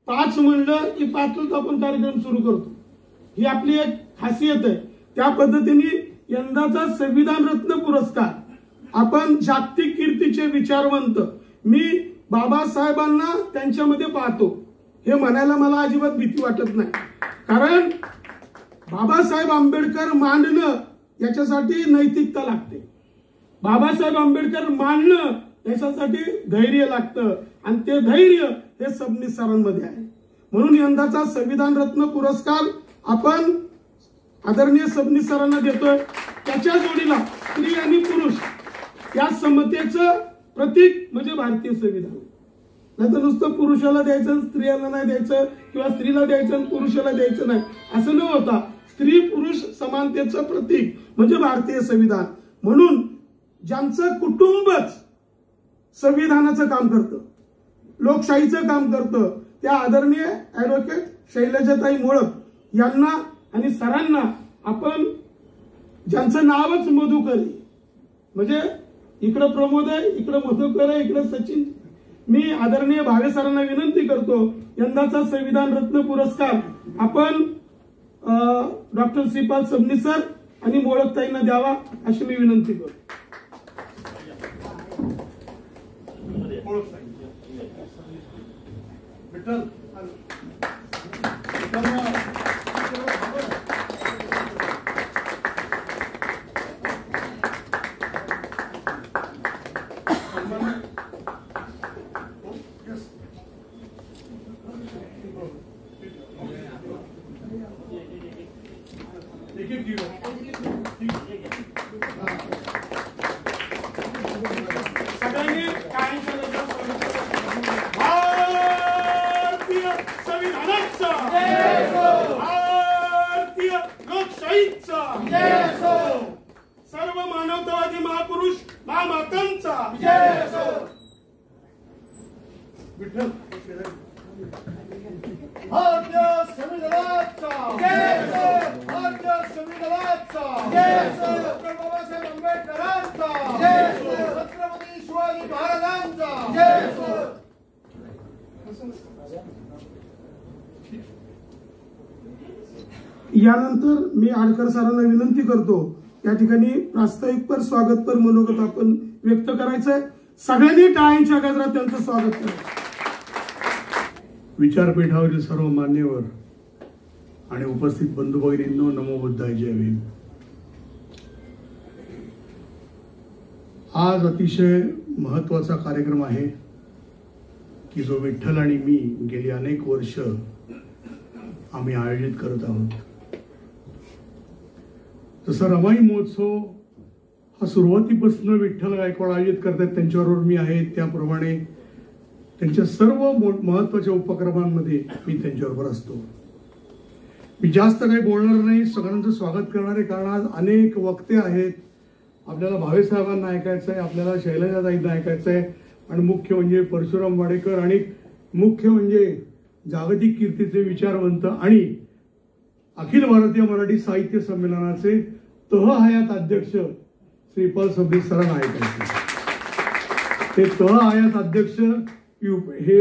5 म्हणलं की 5च आपण कार्यक्रम सुरू करतो, ही आपली एक खासियत आहे. त्या पद्धतीने यंदाचा संविधान रत्न पुरस्कार आपण जागतिक कीर्तीचे विचारवंत, मी बाबासाहेबांना त्यांच्यामध्ये पाहतो हे म्हणायला मला अजिबात भीती वाटत नाही. कारण बाबासाहेब आंबेडकर मांडणं याच्यासाठी नैतिकता लागते. बाबासाहेब आंबेडकर मांडणं याच्यासाठी धैर्य लागतं आणि ते धैर्य हे सबनीस सरांमध्ये आहे. म्हणून यंदाचा संविधान रत्न पुरस्कार आपण आदरणीय सबनीस सरांना देतोय. त्याच्या जोडीला स्त्री आणि पुरुष या समतेचं प्रतीक म्हणजे भारतीय संविधान. नाही तर नुसतं पुरुषाला द्यायचं स्त्रियाला नाही द्यायचं किंवा स्त्रीला द्यायचं पुरुषाला द्यायचं नाही असं न होता स्त्री पुरुष समानतेचं प्रतीक म्हणजे भारतीय संविधान. म्हणून ज्यांचं कुटुंबच संविधानाचं काम करतं, लोकशाहीचं काम करतं, त्या आदरणीय ऍडव्होकेट शैलजाताई मोळक यांना आणि सरांना आपण, ज्यांचं नावच मधुकरी, म्हणजे इकडं प्रमोद आहे, इकडं मधुकर आहे, इकडं सचिन, मी आदरणीय भावे सरांना विनंती करतो यंदाचा संविधान रत्न पुरस्कार आपण डॉक्टर श्रीपाद सबनीस सर आणि मोळकताईंना द्यावा अशी मी विनंती करतो. सर्व मानवतावादी महापुरुष महामातांचा विठ्ठल भारतीय संविधानाचा भारतीय संविधानाचा डॉक्टर बाबासाहेब आंबेडकरांचा छत्रपती शिवाजी महाराजांचा. यानंतर मी आडकर सरांना विनंती करतो या ठिकाणी प्रास्ताविकपर स्वागतपर मनोगत आपण व्यक्त करायचंय. सगळ्यांनी टाळ्यांच्या गजरात त्यांचं स्वागत करायचं. विचारपीठावरील सर्व मान्यवर आणि उपस्थित बंधू भगिनींनो, नमो बुद्धाय, जय भीम. आज अतिशय महत्वाचा कार्यक्रम आहे की जो विठ्ठल आणि मी गेली अनेक वर्ष आम्ही आयोजित करत आहोत. जसं रमाई महोत्सव हा सुरुवातीपासून विठ्ठल गायकवाड आयोजित करतात त्यांच्याबरोबर मी आहे, त्याप्रमाणे त्यांच्या सर्व महत्वाच्या उपक्रमांमध्ये मी त्यांच्याबरोबर असतो. मी जास्त काही बोलणार नाही, सगळ्यांचं स्वागत करणार आहे. कारण आज अनेक वक्ते आहेत. आपल्याला भावे साहेबांना ऐकायचं आहे, आपल्याला शैलजाताईंना ऐकायचं आहे आणि मुख्य म्हणजे परशुराम वाडेकर आणि मुख्य म्हणजे जागतिक कीर्तीचे विचारवंत आणि अखिल भारतीय मराठी साहित्य संमेलनाचे हयात अध्यक्ष श्रीपाद सबनीस सरांना ऐकायचे. ते हयात अध्यक्ष हे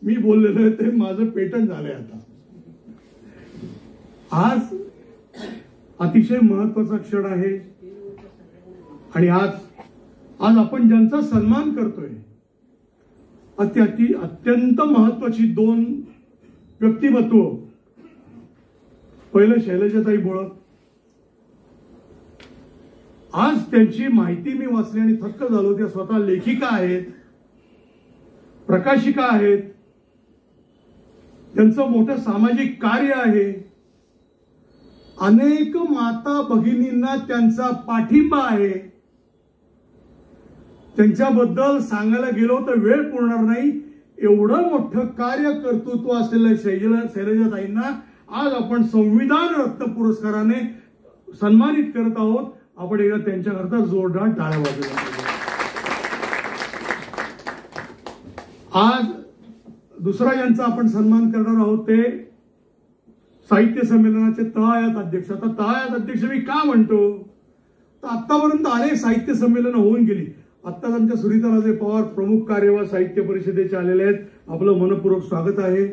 मी बोललेलं आहे ते माझं पेटंट झालंय. आता आज अतिशय महत्वाचा क्षण आहे आणि आज आपण ज्यांचा सन्मान करतोय अत्यंत महत्वाची 2 व्यक्तिमत्व. पहिलं शैलजाताई मोळक. आज त्यांची माहिती मी वाचली आणि थक्क झालो. त्या स्वतः लेखिका आहेत, प्रकाशिका आहेत, त्यांचं मोठं सामाजिक कार्य आहे. अनेक माता भगिनींना त्यांचा पाठिंबा आहे. त्यांच्याबद्दल सांगायला गेलो तर वेळ पुरणार नाही. एवढं मोठं कार्य कर्तृत्व असलेल्या शैलजाताईंना आज आपण संविधान रत्न पुरस्काराने सन्मानित करत आहोत. आपण एकदा त्यांच्याकरता जोरदार टाळ्या वाजवल्या. आज दुसरा ज्यांचा आपण सन्मान करणार आहोत ते साहित्य संमेलनाचे हयात अध्यक्ष. आता हयात अध्यक्ष मी का म्हणतो तर आतापर्यंत अनेक साहित्य संमेलन होऊन गेली. आत्ताच आमच्या सुनीताराजे पवार प्रमुख कार्यवाह साहित्य परिषदेचे आलेले आहेत. आपलं मनपूर्वक स्वागत आहे.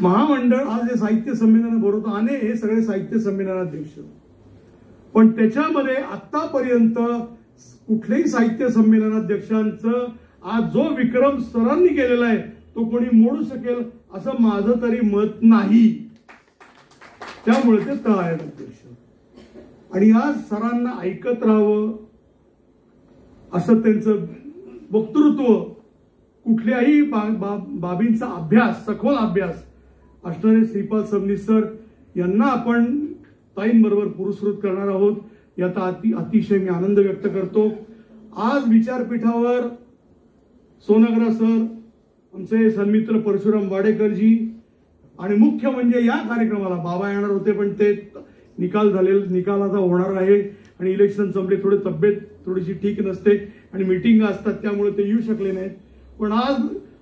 महामंडळ आज हे साहित्य संमेलन भरवतो, अनेक हे सगळे साहित्य संमेलनाध्यक्ष, पण त्याच्यामध्ये आतापर्यंत कुठल्याही साहित्य संमेलनाध्यक्षांचं आज जो विक्रम सरांनी केलेला आहे तो कोणी मोडू शकेल असं माझं तरी मत नाही. त्यामुळे ते तळ आहेत अध्यक्ष. आणि आज सरांना ऐकत राहावं असं त्यांचं वक्तृत्व, कुठल्याही बाबींचा अभ्यास, सखोल अभ्यास असणारे श्रीपाल सबनीस सर यांना आपण ताईंबरोबर पुरस्कृत करणार आहोत. याचा अतिशय मी आनंद व्यक्त करतो. आज विचारपीठावर सोनग्रा सर, आमचे सन्मित्र परशुराम वाडेकरजी, आणि मुख्य म्हणजे या कार्यक्रमाला बाबा येणार होते पण ते निकाल आता होणार आहे आणि इलेक्शन संपले, थोडे तब्येत थोडीशी ठीक नसते आणि मीटिंग असतात त्यामुळे ते येऊ शकले नाहीत. पण आज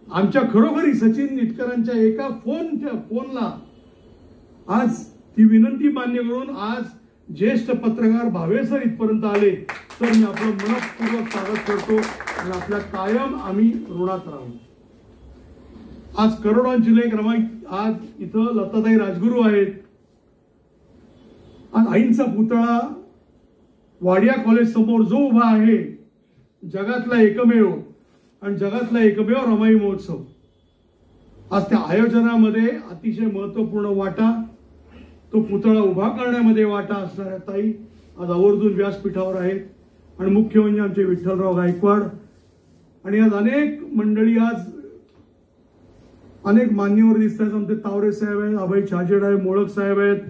आमच्या खरोखरी सचिन निटकरांच्या एका फोनला आज ती विनंती मान्य करून आज ज्येष्ठ पत्रकार भावे सर इथपर्यंत आले, तर मी आपलं मनपूर्वक स्वागत करतो आणि आपल्या कायम आम्ही ऋणात राहू. आज करोडोंची लेख आज इथं लताताई राजगुरू आहेत. आज आईंचा पुतळा वाडिया कॉलेज समोर जो उभा आहे, जगातला एकमेव रमाई महोत्सव, आज त्या आयोजनामध्ये अतिशय महत्वपूर्ण वाटा, तो पुतळा उभा करण्यामध्ये वाटा असणाऱ्या ताई आज आवर्जून व्यासपीठावर आहेत. आणि मुख्य म्हणजे आमचे विठ्ठलराव गायकवाड, आणि आज अनेक मंडळी, आज अनेक मान्यवर दिसतात. आमचे तावरे साहेब आहेत, अभय छाजेड आहे, मोळक साहेब आहेत,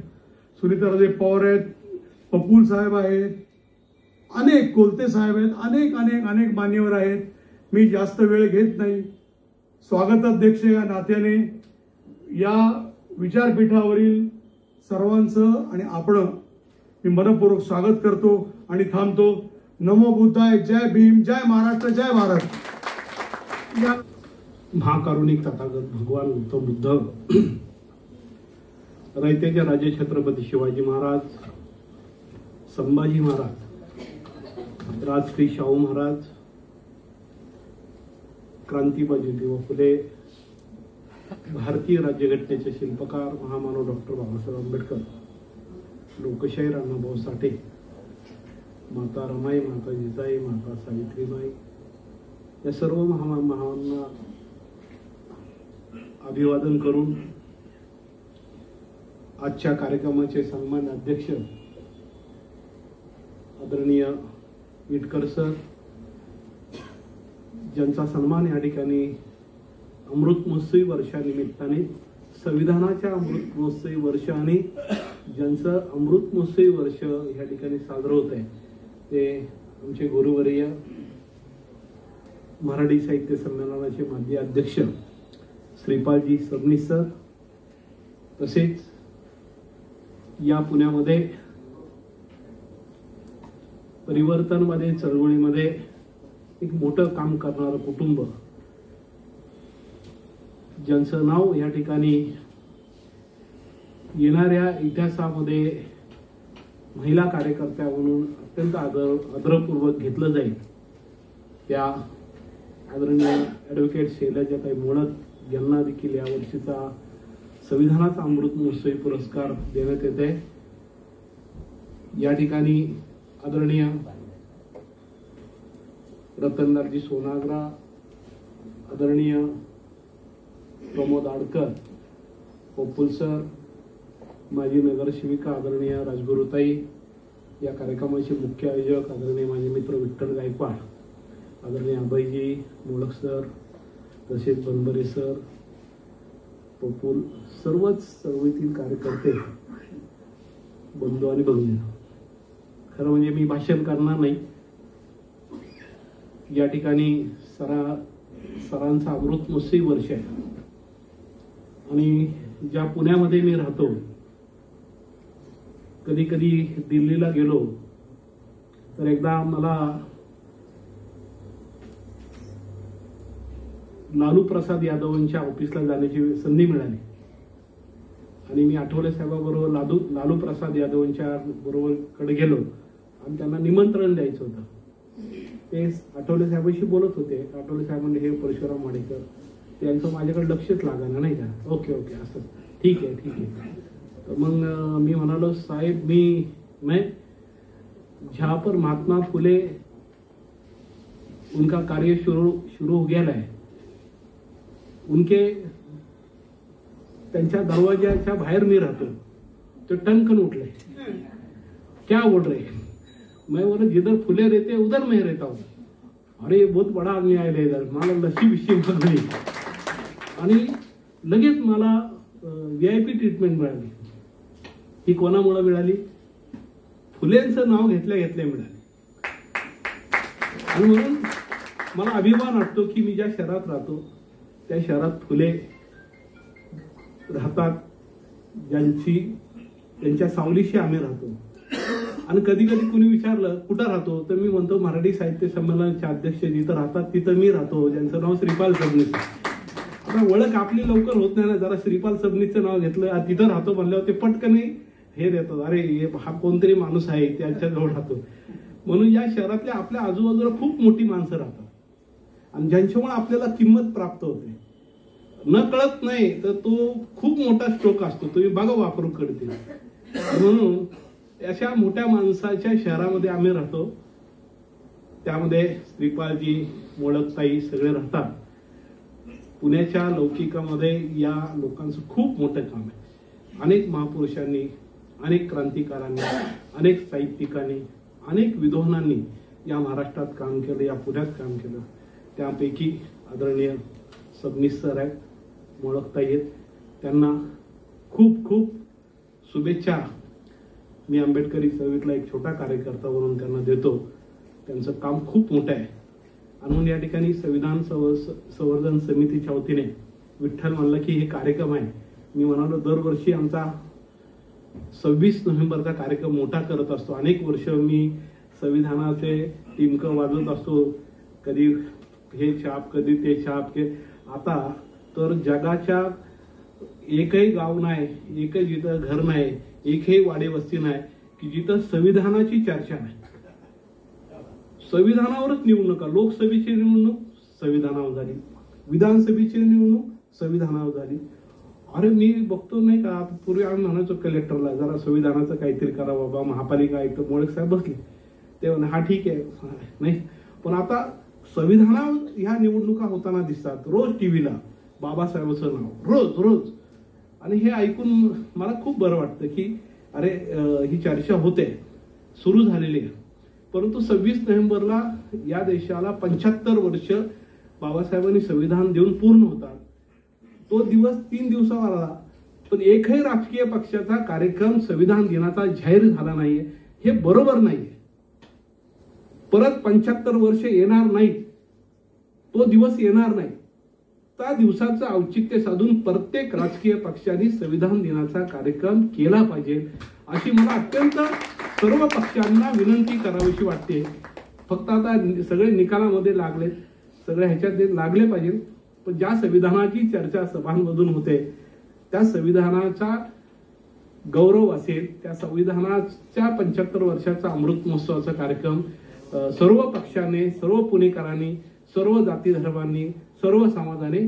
सुनीताराजे पवार आहेत, पपूल साहेब आहेत, अनेक कोलते साहेब आहेत, अनेक मान्यवर आहेत. मी जास्त वेळ घेत नाही. स्वागताध्यक्ष या नात्याने या विचारपीठावरील सर्वांचं आणि आपण मी मनपूर्वक स्वागत करतो आणि थांबतो. नमो बुद्धाय, जय भीम, जय महाराष्ट्र, जय भारत. महाकारुणिक तथागत भगवान गौतम बुद्ध, रयतेचे राजे छत्रपती शिवाजी महाराज, संभाजी महाराज, राजश्री शाहू महाराज, क्रांतीबाई ज्योतिबा फुले, भारतीय राज्यघटनेचे शिल्पकार महामानव डॉक्टर बाबासाहेब आंबेडकर, लोकशाही अण्णाभाऊ साठे, माता रमाई, माता जिजाई, माता सावित्रीबाई, या सर्व महामानवांना अभिवादन करून आजच्या कार्यक्रमाचे सन्मान्य अध्यक्ष आदरणीय विटकर सर, ज्यांचा सन्मान या ठिकाणी अमृत महोत्सवी वर्षानिमित्ताने, संविधानाच्या अमृत महोत्सवी वर्षाने ज्यांचं अमृत महोत्सवी वर्ष या ठिकाणी साजरं होत आहे, ते आमचे गुरुवर्य मराठी साहित्य संमेलनाचे माजी अध्यक्ष श्रीपालजी सबनीस सर, तसेच या पुण्यामध्ये परिवर्तनमध्ये, चळवळीमध्ये एक मोठं काम करणारं कुटुंब, ज्यांचं नाव या ठिकाणी येणाऱ्या इतिहासामध्ये महिला कार्यकर्त्या म्हणून अत्यंत आदरपूर्वक घेतलं जाईल, त्या आदरणीय ॲडव्होकेट शैलजाताई मोडक यांना देखील या वर्षीचा संविधानाचा अमृत महोत्सवी पुरस्कार देण्यात येत आहे. या ठिकाणी आदरणीय रतनदारजी सोनाग्रा, आदरणीय प्रमोद आडकर, पप्पूल सर, माजी नगरसेविका आदरणीय राजगुरुताई, या कार्यक्रमाचे मुख्य आयोजक आदरणीय माझे मित्र विठ्ठल गायकवाड, आदरणीय अभयजी मोळक सर, तसेच बनबरे सर, पपूल, सर्वच चळवळीतील कार्यकर्ते, बंधू आणि भगिनी. खरं म्हणजे मी भाषण करणार नाही. या ठिकाणी सरांचा अमृत महोत्सवी वर्ष आहे आणि ज्या पुण्यामध्ये मी राहतो, कधी कधी दिल्लीला गेलो तर एकदा मला लालू प्रसाद यादवांच्या ऑफिसला जाण्याची संधी मिळाली आणि मी आठवले साहेबाबरोबर लालू प्रसाद यादवांच्या बरोबर कडे गेलो आणि त्यांना निमंत्रण द्यायचं होतं. ते आठवले साहेबांशी बोलत होते. आठवले साहेब म्हणजे हे परशुराम वाडेकर, त्यांचं माझ्याकडे लक्षच लागणार नाही का. ओके असं ठीक है ठीक है. तर मग मी म्हणालो साहेब मैं जहाँ पर महात्मा फुले उनका कार्य शुरू हो गया है उनके त्यांच्या दरवाजाच्या बाहेर मी राहतो. तो टनकन उठले, क्या बोल रहे? मैं बोला जिधर फुले रहते उधर मैं रहता हूँ. अरे ये बहुत बड़ा आदमी आहे इधर. मला लशी बिशी मागली आणि लगेच मला VIP ट्रीटमेंट मिळाली. ही कोणामुळे मिळाली? फुलेंचं नाव घेतल्या घेतल्या मिळाली. आणि म्हणून मला अभिमान वाटतो की मी ज्या शहरात राहतो त्या शहरात फुले राहतात, त्यांच्या सावलीशी आम्ही राहतो. आणि कधी कधी कुणी विचारलं कुठं राहतो तर मी म्हणतो मराठी साहित्य संमेलनाचे अध्यक्ष जिथं राहतात तिथं मी राहतो, ज्यांचं नाव श्रीपाल सबनीस. आता ओळख आपली लवकर होत नाही ना, जरा श्रीपाल सबनीसचं नाव घेतलं तिथं राहतो म्हणल्यावर ते पटकन हे देतात, अरे हा कोणतरी माणूस आहे त्यांच्याजवळ राहतो. म्हणून या शहरातल्या आपल्या आजूबाजूला खूप मोठी माणसं राहतात आणि ज्यांच्यामुळे आपल्याला किंमत प्राप्त होते. न कळत नाही तर तो खूप मोठा स्ट्रोक असतो, तुम्ही बघा वापरू करते. म्हणून अशा मोठ्या माणसाच्या शहरामध्ये आम्ही राहतो. त्यामध्ये श्रीपालजी, मोडकताई सगळे राहतात. पुण्याच्या लौकिकामध्ये या लोकांचं खूप मोठं काम आहे. अनेक महापुरुषांनी, अनेक क्रांतिकारांनी, अनेक साहित्यिकांनी, अनेक विद्वानांनी या महाराष्ट्रात काम केलं, या पुण्यात काम केलं. त्यापैकी आदरणीय सबनीस सर आहेत, मोडकताई आहेत. त्यांना खूप खूप शुभेच्छा. मी आंबेडकरी चळवळीतला एक छोटा कार्यकर्ता म्हणून त्यांना देतो. त्यांचं काम खूप मोठं आहे. आणि म्हणून या ठिकाणी संविधान संवर्धन समितीच्या वतीने विठ्ठल म्हणलं की हे कार्यक्रम आहे. मी म्हणालो दरवर्षी आमचा 26 नोव्हेंबरचा कार्यक्रम मोठा करत असतो. अनेक वर्ष मी संविधानाचे टिमकं वाजवत असतो, कधी हे छाप कधी ते छाप. आता तर जगाच्या एकही गाव नाही, एकही जिथं घर नाही, एकही वाडी वस्ती नाही की जिथं संविधानाची चर्चा नाही. संविधानावरच निवडणूक, लोकसभेची निवडणूक संविधानावर झाली, विधानसभेची निवडणूक संविधानावर झाली. अरे मी बघतो नाही का, पूर्वी आम्ही म्हणायचो कलेक्टरला जरा संविधानाचं काहीतरी करा बाबा, महापालिका आयुक्त मोडक साहेब बसले ते म्हणे हा ठीक आहे नाही. पण आता संविधानावर ह्या निवडणुका होताना दिसतात रोज टीव्हीला, बाबासाहेबांचं नाव रोज रोज. आणि हे ऐकून मला खूप बरं वाटतं की अरे ही चर्चा होते, सुरू झालेली आहे. परंतु 26 नोव्हेंबरला या देशाला 75 वर्ष बाबासाहेबांनी संविधान देऊन पूर्ण होतात. तो दिवस 3 दिवसावर आला, पण एकही राजकीय पक्षाचा कार्यक्रम संविधान दिनाचा जाहीर झाला नाहीये. हे बरोबर नाहीये. परत 75 वर्ष येणार नाही, तो दिवस येणार नाही. त्या दिवसाचं औचित्य साधून प्रत्येक राजकीय पक्षाने संविधान दिनाचा कार्यक्रम केला पाहिजे अशी मला अत्यंत सर्व पक्षांना विनंती करावीशी वाटते. फक्त आता सगळे निकालामध्ये लागलेत, सगळे ह्याच्यात लागले पाहिजे. पण ज्या संविधानाची चर्चा सभांमधून होते त्या संविधानाचा गौरव असेल, त्या संविधानाच्या 75 वर्षाचा अमृत महोत्सवाचा कार्यक्रम सर्व पक्षाने, सर्व पुणेकरांनी, सर्व जाती धर्मांनी, सर्व समाजाने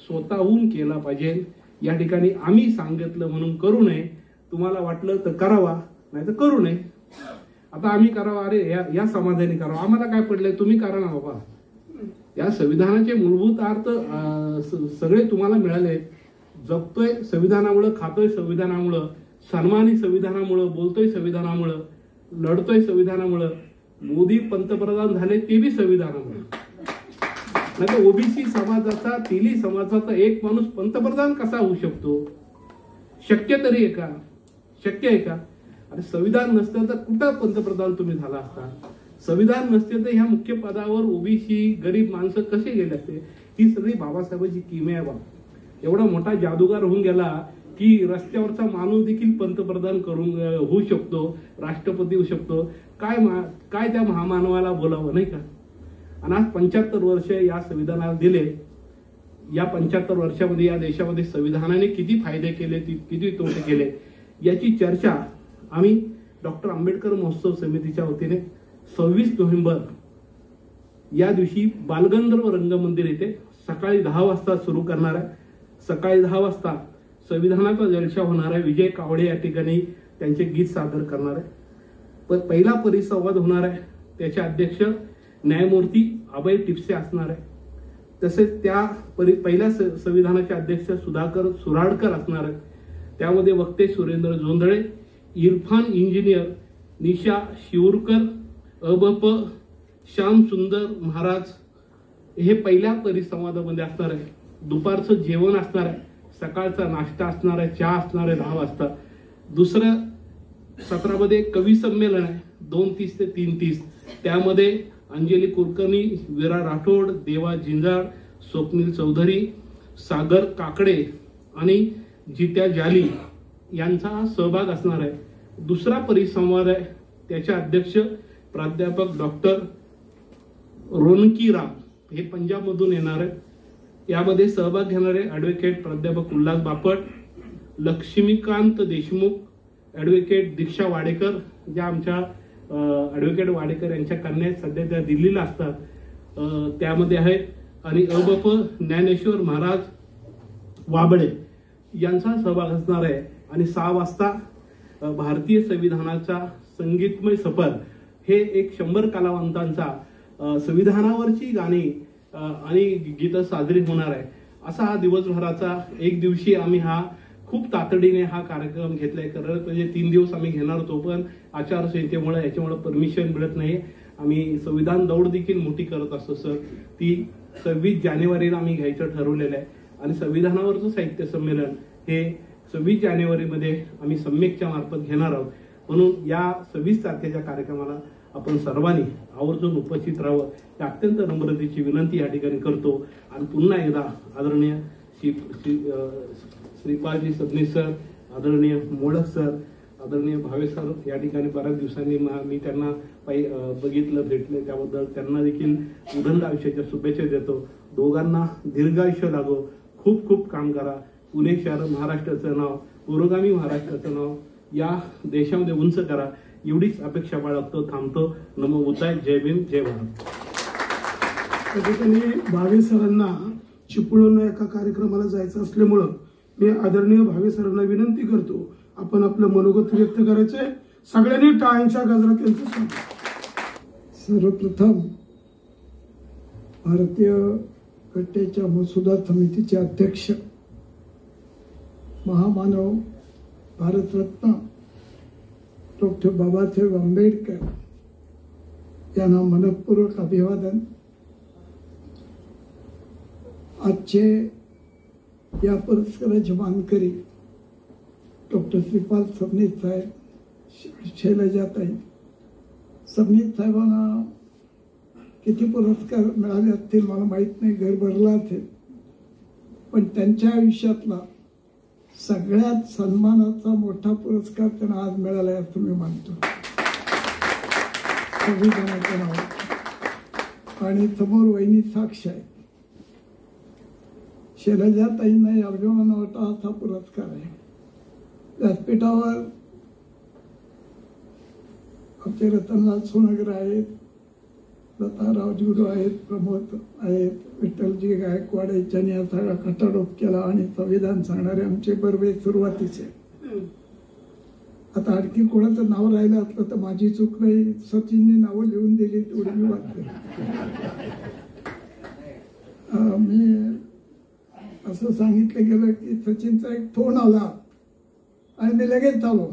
स्वतःहून केला पाहिजे. या ठिकाणी आम्ही सांगितलं म्हणून करू नये. तुम्हाला वाटलं तर करावा, नाही तर करू नये. आता आम्ही करावा, अरे या समाजाने करावा, आम्हाला काय पडलंय, तुम्ही करा ना बाबा. या संविधानाचे मूलभूत अर्थ सगळे तुम्हाला मिळाले. जगतोय संविधानामुळं, खातोय संविधानामुळं, सन्मानी संविधानामुळं, बोलतोय संविधानामुळं, लढतोय संविधानामुळं. मोदी पंतप्रधान झाले ते बी संविधानामुळे. नाही तर ओबीसी समाजाचा, तेली समाजाचा एक माणूस पंतप्रधान कसा होऊ शकतो? शक्य तरी आहे का? शक्य आहे का? अरे संविधान नसतं तर कुठं पंतप्रधान तुम्ही झाला असता? संविधान नसते तर ह्या मुख्य पदावर ओबीसी गरीब माणसं कसे गेले असते? ही सगळी बाबासाहेबांची किमया आहे. एवढा मोठा जादूगार होऊन गेला की रस्त्यावरचा माणूस देखील पंतप्रधान करून होऊ शकतो, राष्ट्रपती होऊ शकतो. काय त्या महामानवाला बोलावं नाही का? आणि आज 75 वर्ष या संविधानाला दिले. या 75 वर्षामध्ये या देशामध्ये संविधानाने किती फायदे केले, किती तोटे केले याची चर्चा आम्ही डॉक्टर आंबेडकर महोत्सव समितीच्या वतीने 26 नोव्हेंबर या दिवशी बालगंधर्व रंगमंदिर येथे सकाळी 10 वाजता सुरू करणार आहे. सकाळी 10 वाजता संविधानाचा जलसा होणार आहे. विजय कावडे या ठिकाणी त्यांचे गीत सादर करणार आहे. पहिला परिसंवाद होणार आहे. त्याचे अध्यक्ष न्यायमूर्ती अभय टिपसे असणार आहे. तसेच त्या पहिल्या संविधानाचे अध्यक्ष सुधाकर सुराडकर असणार आहे. त्यामध्ये वक्ते सुरेंद्र जोंधळे, इरफान इंजिनियर, निशा शिवूरकर, अबप श्याम सुंदर महाराज हे पहिल्या परिसंवादामध्ये असणार आहे. दुपारचं जेवण असणार आहे. सकाळचा नाश्ता असणार आहे. चहा असणार आहे 10 वाजता. दुसऱ्या सत्रामध्ये कवी संमेलन आहे 2:30 ते 3:30. त्यामध्ये अंजली कुलकर्णी, विरा राठोड, देवा जिंजाळ, स्वप्नील चौधरी, सागर काकडे आणि जित्या जाली यांचा सहभाग असणार आहे. दुसरा परिसंवाद आहे. त्याचे अध्यक्ष प्राध्यापक डॉक्टर रोनकी राम हे पंजाबमधून येणार आहे. यामध्ये सहभाग घेणारे ॲडव्होकेट प्राध्यापक उल्हास बापट, लक्ष्मीकांत देशमुख, ॲडव्होकेट दीक्षा वाडेकर, ज्या आमच्या ॲडव्होकेट वाडेकर यांच्या कन्या आहेत, सध्या त्या दिल्लीला असतात, त्यामध्ये आहेत. आणि अबप ज्ञानेश्वर महाराज वाबळे यांचा सहभाग असणार आहे. आणि 6 वाजता भारतीय संविधानाचा संगीतमय सफर हे एक 100 कलावंतांचा संविधानावरची गाणी आणि गीतं साजरी होणार आहे. असा हा दिवसभराचा एक दिवशी आम्ही हा खूप तातडीने हा कार्यक्रम घेतलाय. कारण म्हणजे 3 दिवस आम्ही घेणार होतो, पण आचारसंहितेमुळे याच्यामुळे परमिशन मिळत नाही. आम्ही संविधान दौड देखील मोठी करत असतो सर. ती 26 जानेवारीला आम्ही घ्यायचं ठरवलेलं आहे. आणि संविधानावरचं साहित्य संमेलन हे 26 जानेवारीमध्ये आम्ही सम्यकच्या मार्फत घेणार आहोत. म्हणून या 26 तारखेच्या कार्यक्रमाला आपण सर्वांनी आवर्जून उपस्थित राहावं ही अत्यंत नम्रतेची विनंती या ठिकाणी करतो. आणि पुन्हा एकदा आदरणीय श्रीपादजी सबनीस सर, आदरणीय मोडक सर, आदरणीय भावे सर या ठिकाणी बऱ्याच दिवसांनी मी त्यांना बघितलं, भेटले, त्याबद्दल त्यांना देखील उदंड आयुष्याच्या शुभेच्छा देतो. दोघांना दीर्घायुष्य लागो, खूप खूप काम करा. पुणे शहर महाराष्ट्राचं नाव, पुरोगामी महाराष्ट्राचं नाव या देशामध्ये उंच करा, एवढीच अपेक्षा बाळगतो. थांबतो. नमो बुद्धाय. जय भीम, जय भारत. कधीकधी भावे सरांना चिपळूण एका कार्यक्रमाला जायचं असल्यामुळं मी आदरणीय भावे सरांना विनंती करतो, आपण आपलं मनोगत व्यक्त करायचंय. सगळ्यांनी टाळ्यांच्या गजरात त्यांचं स्वागत. सर्वप्रथम भारतीय घटनेच्या मसुदा समितीचे अध्यक्ष महामानव भारतरत्न डॉक्टर बाबासाहेब आंबेडकर यांना मनपूर्वक अभिवादन. आजचे या पुरस्काराचे मानकरी डॉक्टर श्रीपाद सबनीस साहेब, शैलजाताई. सबनीस साहेबांना किती पुरस्कार मिळाले असतील मला माहीत नाही, घर भरला असेल, पण त्यांच्या आयुष्यातला सगळ्यात सन्मानाचा मोठा पुरस्कार त्यांना आज मिळाला आहे असं मी मानतो. संविधानाच्या नावात. आणि समोर वहिनी साक्ष आहे. शैलजाताईंना या अभिमाना वाटा असा पुरस्कार आहे. व्यासपीठावर आमचे रतनलाल सोनगर आहेत, लता राजगुरू आहेत, प्रमोद आहेत, विठ्ठलजी गायकवाड यांनी हा सगळा खटाटोप केला. आणि संविधान सांगणारे आमचे बर्वे सुरुवातीचे. आता आणखी कोणाचं नाव राहिलं असलं तर माझी चूक नाही, सचिनने नावं लिहून दिली तेवढी मी वाटते. मी असं सांगितलं गेलं की सचिनचा एक फोन आला आणि मी लगेच आलो.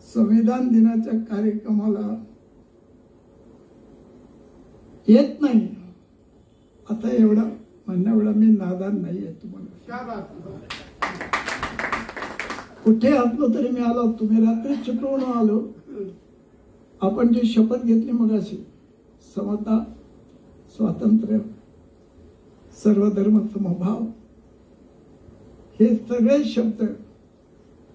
संविधान दिनाच्या कार्यक्रमाला येत नाही आता एवढा म्हणण्या एवढा मी नादान नाही आहे तुम्हाला. कुठे असलो तरी मी आलो. तुम्ही रात्री चिपळूण आलो. आपण जी शपथ घेतली मगाशी, समता, स्वातंत्र्य, सर्वधर्म समभाव, हे सगळे शब्द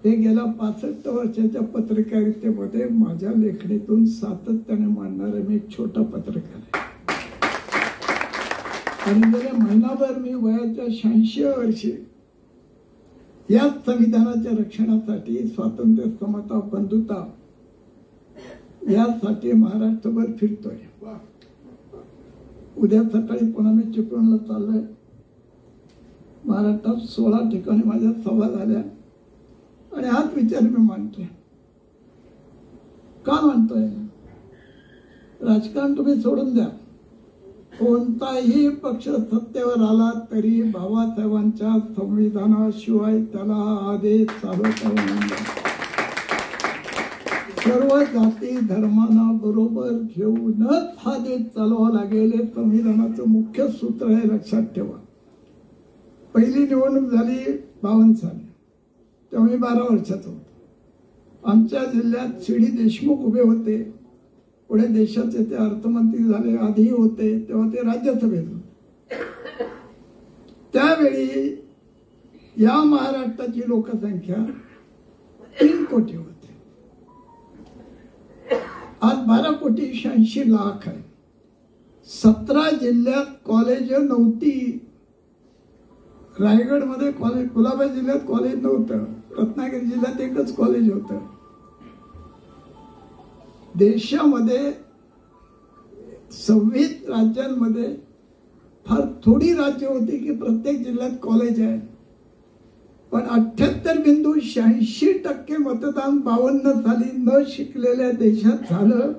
हे गेल्या 65 वर्षाच्या पत्रकारितेमध्ये माझ्या लेखणीतून सातत्याने मांडणारे मी एक छोटा पत्रकार आहे. आणि गेल्या महिनाभर मी वयाच्या 86 वर्षी या संविधानाच्या रक्षणासाठी, स्वातंत्र्य, समता, बंधुता यासाठी महाराष्ट्रभर फिरतोय. उद्या सकाळी पुन्हा मी चिपळूणला चाललोय. महाराष्ट्रात 16 ठिकाणी माझ्या सभा झाल्या आणि हाच विचार मी मांडतोय. का मांडतोय? राजकारण तुम्ही सोडून द्या. कोणताही पक्ष सत्तेवर आला तरी बाबासाहेबांच्या संविधानाशिवाय त्याला आदेश चालवता येणार नाही. सर्व जाती धर्मांना बरोबर घेऊनच हा देश चालवावा लागेल. हे संविधानाचं मुख्य सूत्र आहे, लक्षात ठेवा. पहिली निवडणूक झाली 52 साली, तेव्हा मी 12 वर्षाचा होतो. आमच्या जिल्ह्यात सी.डी. देशमुख उभे होते. पुढे देशाचे ते अर्थमंत्री झाले, आधी होते तेव्हा ते राज्यसभेत होते. त्यावेळी या महाराष्ट्राची लोकसंख्या 3 कोटी होती. आज 12 कोटी 86 लाख आहे. 17 जिल्ह्यात कॉलेज नव्हती. रायगडमध्ये कॉलेज, कुलाबा जिल्ह्यात कॉलेज नव्हतं. रत्नागिरी जिल्ह्यात एकच कॉलेज होतं. देशामध्ये 26 राज्यांमध्ये फार थोडी राज्य होती की प्रत्येक जिल्ह्यात कॉलेज आहे. पण 78.86% मतदान 52 साली न शिकलेल्या देशात झालं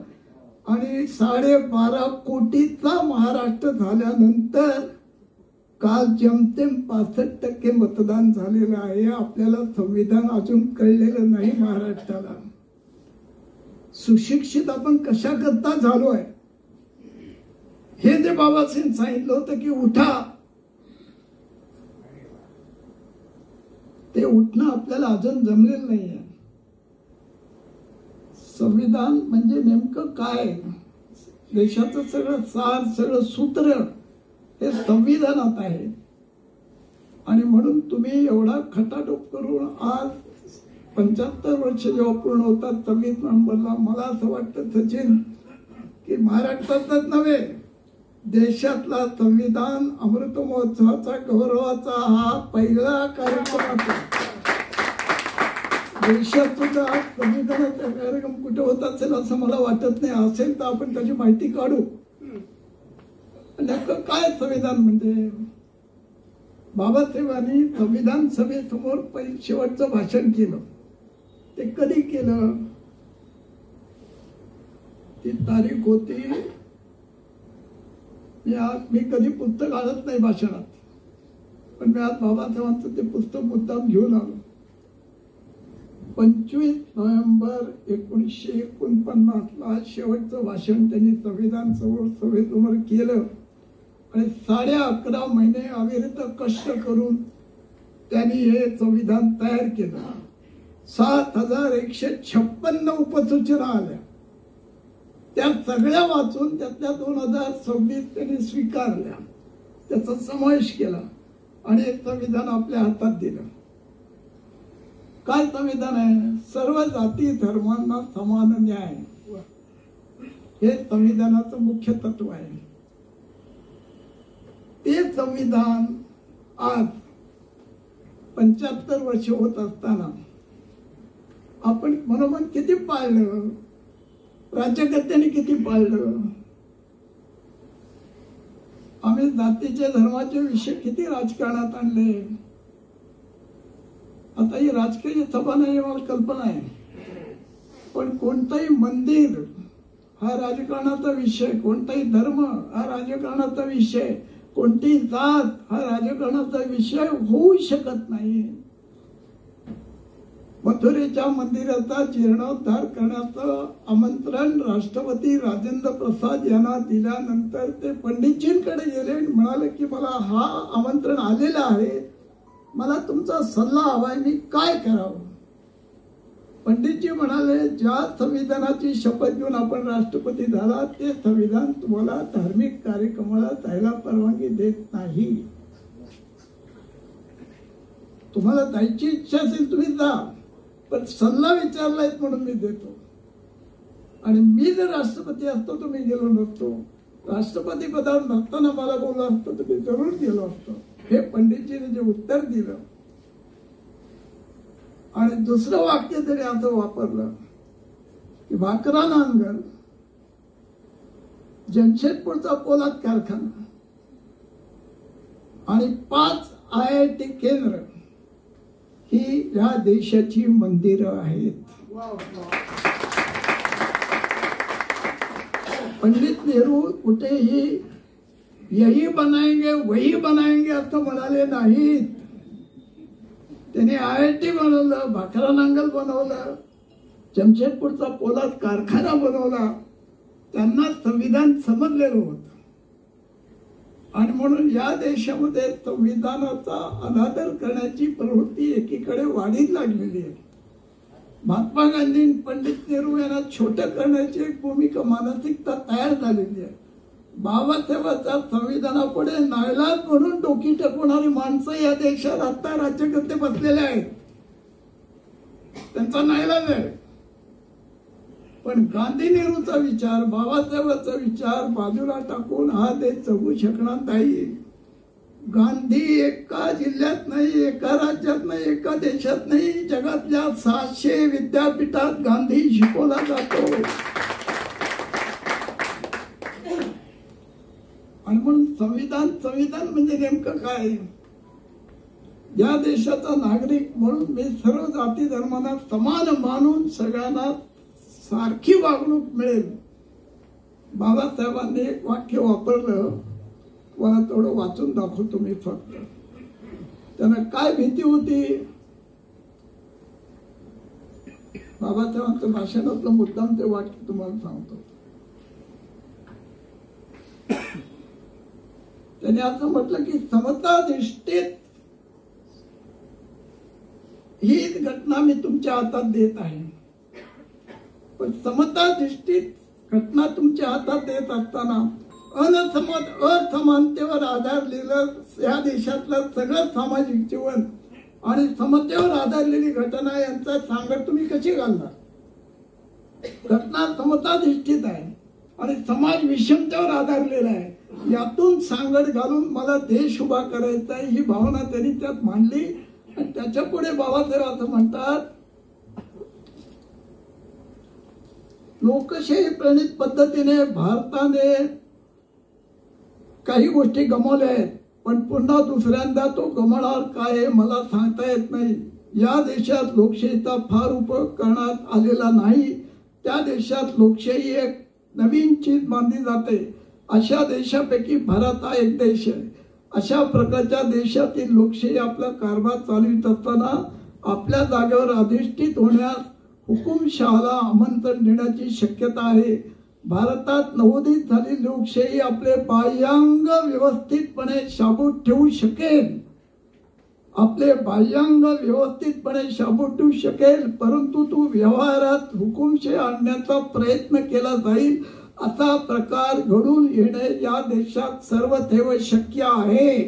आणि 12.5 कोटीचा महाराष्ट्र झाल्यानंतर काल जेमतेम 65% मतदान झालेलं आहे. आपल्याला संविधान अजून कळलेलं नाही महाराष्ट्राला. सुशिक्षित आपण कशा करता झालो आहे हे जे बाबासाहेब सांगितलं होतं की उठा, ते उठणं आपल्याला अजून जमलेलं नाहीये. संविधान म्हणजे नेमकं काय? देशाचं सगळं सार, सगळं सूत्र हे संविधानात आहे. आणि म्हणून तुम्ही एवढा खटाटोप करून आज 75 वर्ष जेव्हा पूर्ण होतात 26 नोव्हेंबरला, मला असं वाटतं सचिन की महाराष्ट्रातच नव्हे देशातला संविधान अमृत महोत्सवाचा गौरवाचा हा पहिला कार्यक्रम असेल. देशात सुद्धा संविधानाचा कार्यक्रम कुठे होत असेल असं मला वाटत नाही. असेल तर आपण त्याची माहिती काढू. नेमकं काय संविधान म्हणजे? बाबासाहेबांनी संविधान सभेसमोर शेवटचं भाषण केलं. ते कधी केलं? ती तारीख होती, मी कधी पुस्तक आणत नाही भाषणात, पण मी आज बाबासाहेबांचं ते पुस्तक मुद्दाम घेऊन आलो. 25 नोव्हेंबर 1949ला शेवटचं भाषण त्यांनी संविधान सभेसमोर केलं आणि 11.5 महिने अविरत कष्ट करून त्यांनी हे संविधान तयार केलं. 7156 उपसूचना आल्या. त्या सगळ्या वाचून त्यातल्या 2026 त्यांनी स्वीकारल्या, त्याचा समावेश केला आणि एक संविधान आपल्या हातात दिलं. काय संविधान आहे? सर्व जाती धर्मांना समान न्याय, हे संविधानाचं मुख्य तत्व आहे. ते संविधान आज 75 वर्ष होत असताना आपण मनोमन किती पाळलं, राज्यकर्त्यांनी किती पाळलं. आम्ही जातीचे धर्माचे विषय किती राजकारणात आणले. आता ही राजकीय सभा नाही मला कल्पना आहे, पण कोणताही मंदिर हा राजकारणाचा विषय, कोणताही धर्म हा राजकारणाचा विषय, कोणतीही जात हा राजकारणाचा विषय होऊ शकत नाही. मथुरेच्या मंदिराचा जीर्णोद्धार करण्याचं आमंत्रण राष्ट्रपती राजेंद्र प्रसाद यांना दिल्यानंतर ते पंडितजींकडे गेले आणि म्हणाले की मला हा आमंत्रण आलेलं आहे, मला तुमचा सल्ला हवाय, मी काय करावं. पंडितजी म्हणाले ज्या संविधानाची शपथ घेऊन आपण राष्ट्रपती झाला ते संविधान तुम्हाला धार्मिक कार्यक्रमाला जायला परवानगी देत नाही. तुम्हाला जायची इच्छा असेल तुम्ही जा, पण सल्ला विचारलाय म्हणून मी देतो. आणि मी जर राष्ट्रपती असतो तर मी गेलो नसतो. राष्ट्रपती पदावर नसताना मला बोललं असतं तर मी जरूर गेलो असतो. हे पंडितजीने जे उत्तर दिलं. आणि दुसरं वाक्य तरी असं वापरलं की भाकरा नांगर, जमशेदपूरचा पोलाद कारखाना आणि 5 IIT केंद्र ही या देशाची मंदिरं आहेत. पंडित नेहरू कुठेही यही बनाएंगे वही बनाएंगे असं म्हणाले नाहीत. त्यांनी IIT बनवलं, भाकरा नांगल बनवलं, जमशेदपूरचा पोलाद कारखाना बनवला. त्यांना संविधान समजलेलं होतं आणि म्हणून या देशामध्ये संविधानाचा अनादर करण्याची प्रवृत्ती एकीकडे वाढीत लागलेली आहे. महात्मा गांधी, पंडित नेहरू यांना छोटं करण्याची एक भूमिका, मानसिकता तयार झालेली आहे. बाबासाहेबांच्या संविधानापुढे नाईलाज म्हणून डोकी टेकवणारी माणसं या देशात आता राज्यकर्ते बसलेले आहेत. त्यांचा नाईलाज आहे. पण गांधी नेहरूचा विचार, बाबासाहेबांचा विचार बाजूला टाकून हा देश जगू शकणार नाही. गांधी एका जिल्ह्यात नाही, एका राज्यात नाही, एका देशात नाही, जगातल्या 600 विद्यापीठात गांधी शिकवला जातो. आणि म्हणून संविधान म्हणजे नेमकं काय? या देशाचा नागरिक म्हणून मी सर्व जाती धर्मांना समान मानून सगळ्यांना सारखी वागणूक मिळेल. बाबासाहेबांनी एक वाक्य वापरलं, मला थोडं वाचून दाखवतो मी फक्त. त्यांना काय भीती होती? बाबासाहेबांचं भाषणातलं मुद्दाम ते वाक्य तुम्हाला सांगतो. त्यांनी असं म्हटलं की समता दृष्टीत ही घटना मी तुमच्या हातात देत आहे, पण समता दृष्टीत घटना तुमच्या हातात देत असताना असमानतेवर आधारलेलं या देशातलं सगळं सामाजिक जीवन आणि समतेवर आधारलेली घटना यांचा सांगड तुम्ही कशी घालणार? घटना समताधिष्ठित आहे आणि समाज विषमतेवर आधारलेला आहे. यातून सांगड घालून मला देश उभा करायचा ही भावना त्यांनी त्यात मांडली. आणि त्याच्या पुढे बाबासाहेब असं म्हणतात, लोकशाही प्रणित पद्धतीने भारताने काही गोष्टी गमावल्या आहेत, पण पुन्हा दुसऱ्यांदा तो गमावणार काय मला सांगता येत नाही. या देशात लोकशाहीचा फार उपयोग करण्यात आलेला नाही. त्या देशात लोकशाही एक नवीन चीज मानली जाते. अशा देशापैकी भारत हा एक देश आहे. अशा प्रकारच्या देशातील लोकशाही आपला कारभार चालवित असताना आपल्या जागेवर अधिष्ठित होण्यास हुकुमशहाला आमंत्रण देण्याची शक्यता आहे. भारतात नवोदित झालेली लोकशाही आपले बाह्यांग व्यवस्थितपणे शाबूत ठेवू शकेल, आपले बाह्यांग व्यवस्थितपणे शाबूत ठेवू शकेल, परंतु तो व्यवहारात हुकुमशाही आणण्याचा प्रयत्न केला जाईल असा प्रकार घडून येणे या देशात सर्वथैव शक्य आहे.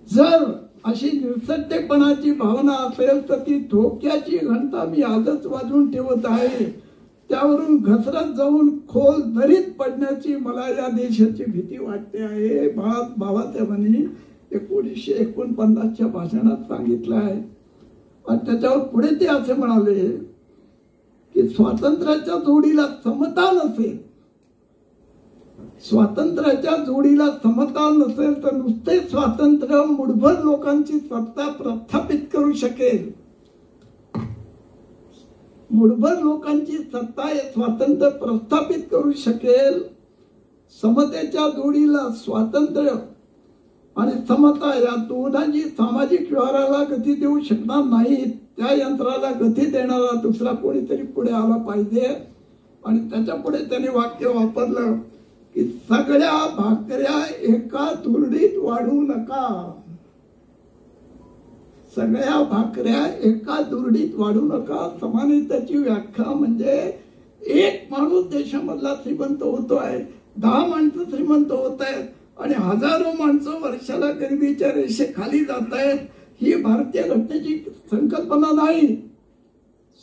जर अशी निसटतेपणाची भावना असेल तर ती धोक्याची घंटा मी आजच वाजवून ठेवत आहे. त्यावरून घसरत जाऊन खोल दरीत पडण्याची मला या देशाची भीती वाटते आहे. बाबासाहेबांनी 1949च्या भाषणात सांगितलं आहे. आणि त्याच्यावर पुढे ते असे म्हणाले की स्वातंत्र्याच्या जोडीला समता नसेल, स्वातंत्र्याच्या जोडीला समता नसेल तर नुसते स्वातंत्र्य मुठभर लोकांची सत्ता प्रस्थापित करू शकेल. मुठभर लोकांची सत्ता हे स्वातंत्र्य प्रस्थापित करू शकेल. समतेच्या जोडीला स्वातंत्र्य आणि समता या दोन्ही सामाजिक व्यवहाराला गती देऊ शकणार नाहीत. त्या यंत्राला गती देणारा दुसरा कोणीतरी पुढे आला पाहिजे. आणि त्याच्या पुढे त्यांनी वाक्य वापरलं की सगळ्या भाकऱ्या एका धुरडीत वाढू नका. सगळ्या भाकऱ्या एका दुरडीत वाढू नका. समानतेची व्याख्या म्हणजे एक माणूस देशामधला श्रीमंत होतोय, 10 माणसं श्रीमंत होत आहेत आणि हजारो माणसं वर्षाला गरिबीच्या रेषेखाली जात आहेत. ही भारतीय घटनेची संकल्पना नाही.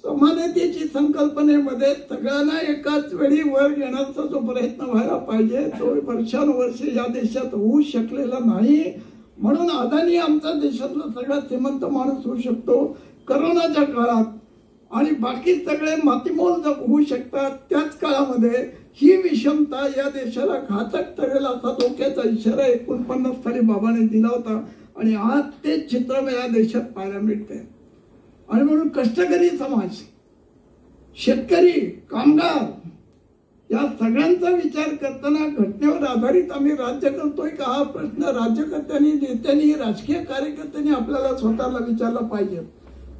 समानतेची संकल्पनेमध्ये सगळ्यांना एकाच वेळी वर घेण्याचा जो प्रयत्न व्हायला पाहिजे तो वर्षानुवर्षे या देशात होऊ शकलेला नाही. म्हणून अदानी आमच्या देशातला सगळ्यात श्रीमंत माणूस होऊ शकतो करोनाच्या काळात आणि बाकी सगळे मातीमोल होऊ शकतात. त्याच काळामध्ये ही विषमता या देशाला घातक ठरेल असा धोक्याचा इशारा 49 साली बाबाने दिला होता. आणि आज ते चित्र या देशात पाहायला मिळते. आणि म्हणून कष्टकरी समाज, शेतकरी, कामगार या सगळ्यांचा विचार करताना घटनेवर आधारित आम्ही राज्य करतोय का हा प्रश्न राज्यकर्त्यांनी, नेत्यांनी, राजकीय कार्यकर्त्यांनी आपल्याला स्वतःला विचारला पाहिजे.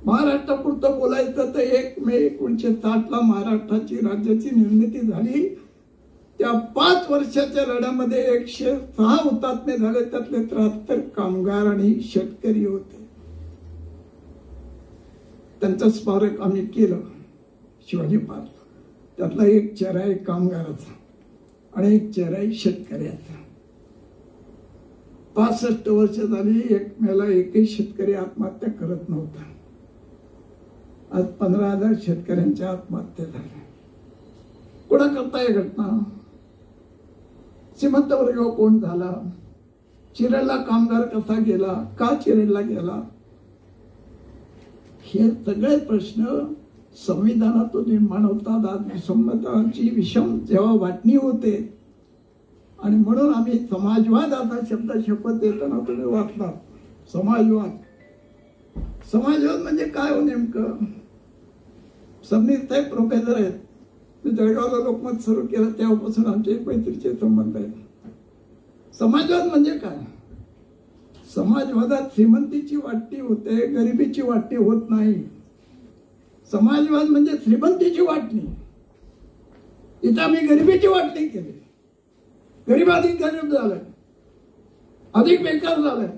महाराष्ट्रापुरतं बोलायचं तर 1 मे 1960 महाराष्ट्राची राज्याची निर्मिती झाली. त्या 5 वर्षाच्या लढ्यामध्ये 106 हुतात्मे झाले, त्यातले 73 कामगार आणि शेतकरी होते. त्यांचं स्मारक आम्ही केलं शिवाजी पार्क. त्यातला एक चेहरा आहे कामगाराचा आणि एक चेहरा आहे शेतकऱ्याचा. 65 वर्ष झाली, 1 मेला एकही शेतकरी आत्महत्या करत नव्हता. आज 15,000 शेतकऱ्यांच्या आत्महत्या झाल्या. कोणा करता ही घटना? श्रीमंत वर्ग कोण झाला? चिरेडला कामगार कसा गेला? का चिरेडला गेला? हे सगळे प्रश्न संविधानातून निर्माण होतात. आज विसंमताची विषम जेव्हा वाटणी होते आणि म्हणून आम्ही समाजवाद असा शब्द शपथ देताना तुम्ही वाचला. समाजवाद, समाजवाद म्हणजे काय हो नेमकं? सबनीस साहेब प्रोफेसर आहेत. मी जळगावला लोकमत सुरू केलं तेव्हापासून आमचे मैत्रीचे संबंध आहेत. समाजवाद म्हणजे काय? समाजवादात श्रीमंतीची वाटणी होते, गरिबीची वाटणी होत नाही. समाजवाद म्हणजे श्रीमंतीची वाटणी. इथं आम्ही गरिबीची वाटणी केली. गरीब अधिक गरीब झालाय, अधिक बेकार झालाय.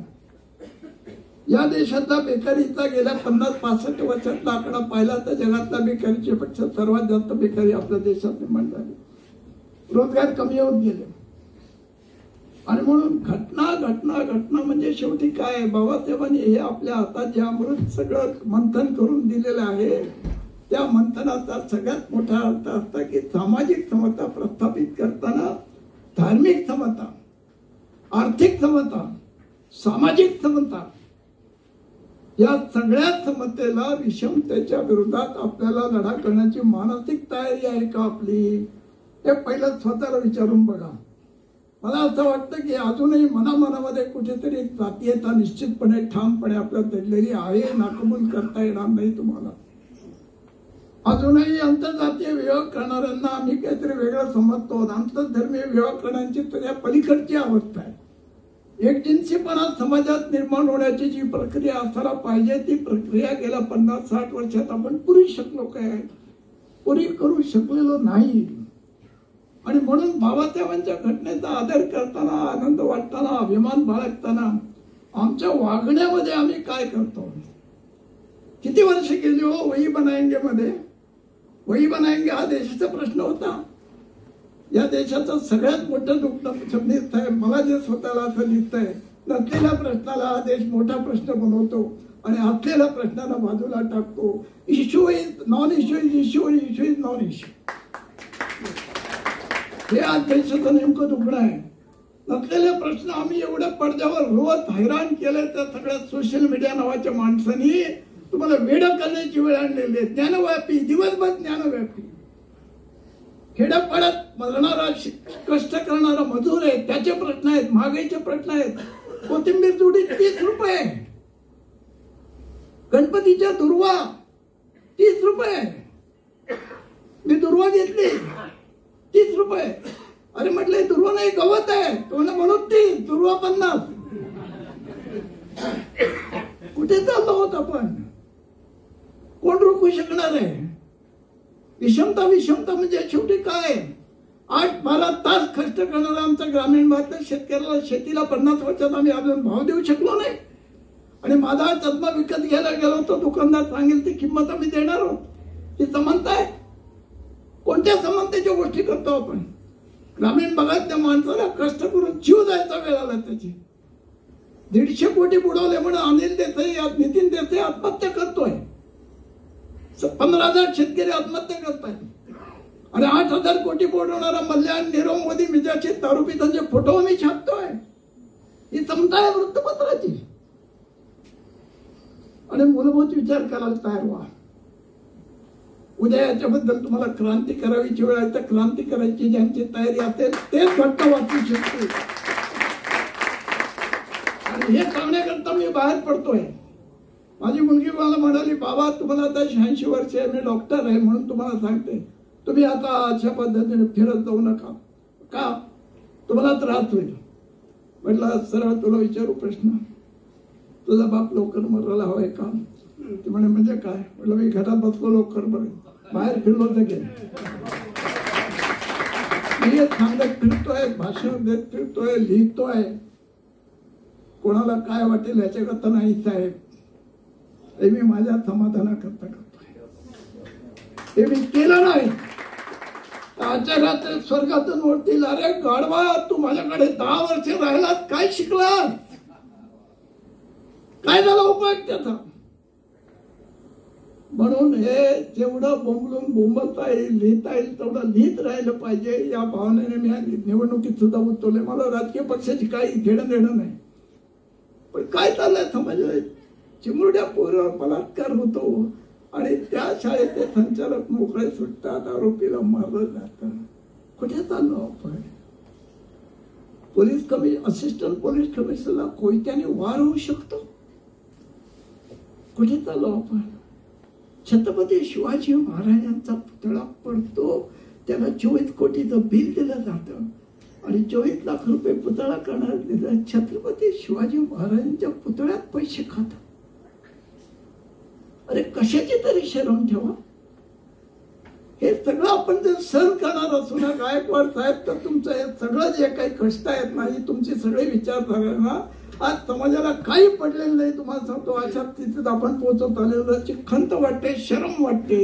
या देशातला बेकारीचा गेल्या 50-65 वर्षातला आकडा पाहिला तर जगातल्या बेकारीच्या पेक्षा सर्वात जास्त बेकारी आपल्या देशात निर्माण झाली. रोजगार कमी होत गेले. आणि म्हणून घटना घटना घटना म्हणजे शेवटी काय? बाबासाहेबांनी हे आपल्या हातात जे अमृत सगळं मंथन करून दिलेलं आहे, त्या मंथनाचा सगळ्यात मोठा अर्थ असता की सामाजिक समता प्रस्थापित करताना धार्मिक समता, आर्थिक समता, सामाजिक समता या सगळ्या समतेला, विषमतेच्या विरोधात आपल्याला लढा करण्याची मानसिक तयारी आहे का आपली? हे पहिलं स्वतःला विचारून बघा. मला असं वाटतं की अजूनही मनामनामध्ये कुठेतरी जातीयता निश्चितपणे ठामपणे आपल्या दडलेली आहे, नाकबूल करता येणार नाही तुम्हाला. अजूनही आंतरजातीय विवाह करणाऱ्यांना आम्ही काहीतरी वेगळं समजतो. आंतरधर्मीय विवाह करण्याची तर या पलीकडची अवस्था आहे. एकजिन्सीपणा समाजात निर्माण होण्याची जी प्रक्रिया असायला पाहिजे ती प्रक्रिया गेल्या 50-60 वर्षात आपण पुरी शकलो काय? पुरी करू शकलेलो नाही. आणि म्हणून बाबासाहेबांच्या घटनेचा आदर करताना, आनंद वाटताना, अभिमान बाळगताना आमच्या वागण्यामध्ये आम्ही काय करतो? किती वर्ष गेली हो वही बनाएंगे मध्ये? वही बनाएंगे हा देशाचा प्रश्न होता. या देशाचं सगळ्यात मोठं दुःख सबनीस आहे. मला जे स्वतःला असं दिसतंय, नसलेल्या प्रश्नाला हा देश मोठा प्रश्न बनवतो आणि असलेल्या प्रश्नाला बाजूला टाकतो. Issue is non issue is issue, issue is non issue. हे आज देशाचं नेमकं दुखणं आहे. नसलेले प्रश्न आम्ही एवढ्या पडद्यावर रोज हैराण केले त्या सगळ्या सोशल मीडिया नावाच्या माणसांनी तुम्हाला वेडं करण्याची वेळ आणलेली आहे. ज्ञानव्यापी, दिवसभर ज्ञानव्यापी. खेड्यापाड्यात मरणारा, कष्ट करणारा मजूर आहे, त्याचे प्रश्न आहेत, महागाईचे प्रश्न आहेत. कोथिंबीर जुडी 30 रुपये, गणपतीच्या दुर्वा 30 रुपये. मी दुर्वा घेतली 30 रुपये. अरे म्हटलं दुर्वा नाही, गवत आहे. तो म्हणून 30, दुर्वा 50. कुठे चाललो आहोत आपण? कोण रोखू शकणार आहे? विषमता विषमता म्हणजे शेवटी काय? 8-12 तास कष्ट करणारा आमचा ग्रामीण भागातल्या शेतकऱ्याला, शेतीला 50 वर्षात आम्ही अजून भाव देऊ शकलो नाही. आणि माझा चष्मा विकत घ्यायला गेलो तर दुकानदार सांगेल ती किंमत आम्ही देणार आहोत. ही समानता आहे? कोणत्या समानतेच्या गोष्टी करतो आपण? ग्रामीण भागातल्या माणसाला कष्ट करून जीव जायचा वेळ आला. त्याची 150 कोटी बुडवले म्हणून अनिल देसाई, नितीन देसाई आत्महत्या करतोय. 15,000 शेतकरी आत्महत्या करतायत. आणि 8,000 कोटी बुडवणारा मल्याण, नीरव मोदी, मिजाची दारू पितांचे फोटो आम्ही छापतोय. ही समता आहे वृत्तपत्राची. आणि मूलभूत विचार करायला तयार व्हा. उद्या याच्याबद्दल तुम्हाला क्रांती करावीची वेळ आहे तर क्रांती करायची ज्यांची तयारी असेल तेच घट्ट वाचू शकते. आणि हे करण्याकरता बाहेर पडतोय. माझी मुलगी मला म्हणाली, बाबा तुम्हाला आता 86 वर्ष आहे, मी डॉक्टर आहे म्हणून तुम्हाला सांगते, तुम्ही आता अशा पद्धतीने फिरत जाऊ नका. का? तुम्हाला त्रास होईल. म्हटलं सरळ तुला विचारू प्रश्न, तुझा बाप लवकर मरायला हवाय का? ते म्हणे म्हणजे काय? म्हटलं मी घरात बसलो लवकर मरेल, बाहेर फिरलो तर गेले. मी सांगत फिरतोय, भाषण देत फिरतोय, लिहितोय, कोणाला काय वाटेल याच्याकरता नाही साहेब. हे मी माझ्या समाधानाकरता करतोय. हे मी केलं नाही. आजच्या रात्री स्वर्गातून ओरतील, अरे गाढवा तू माझ्याकडे 10 वर्ष राहिलात, काय शिकलास? काय झाला उपयोग त्याचा? म्हणून हे जेवढं बोंबलून बोंबलता येईल, लिहिता येईल तेवढं लिहित राहिलं पाहिजे. या भावनेने मी निवडणुकीत सुद्धा उतरले. मला राजकीय पक्षाची काही घेणं देणं नाही. पण काय चाललंय समाजात? चिमुरड्या पोरावर बलात्कार होतो आणि त्या शाळेचे संचालक मोकळे सुटतात, आरोपीला मारलं जातं. कुठे चाललो आपण? असिस्टंट पोलीस कमिशनरला कोयत्याने वार होऊ शकतो. कुठे चाललो आपण? छत्रपती शिवाजी महाराजांचा पुतळा पडतो, त्याला 24 कोटीचं बिल दिलं जातं आणि 24 लाख रुपये पुतळा करणार दिला. छत्रपती शिवाजी महाराजांच्या पुतळ्यात पैसे खातात. अरे कशाची तरी शरम ठेवा. हे सगळं आपण जर सहन करणार असू ना गायकवाड साहेब, तर तुमचं हे सगळं जे काही कष्ट आहेत ना, ही तुमची सगळी विचारधारा आज समाजाला काही पडलेलं नाही. तुम्हाला सांगतो, अशा स्थितीत आपण पोहोचत आलेल्याची खंत वाटते, शरम वाटते.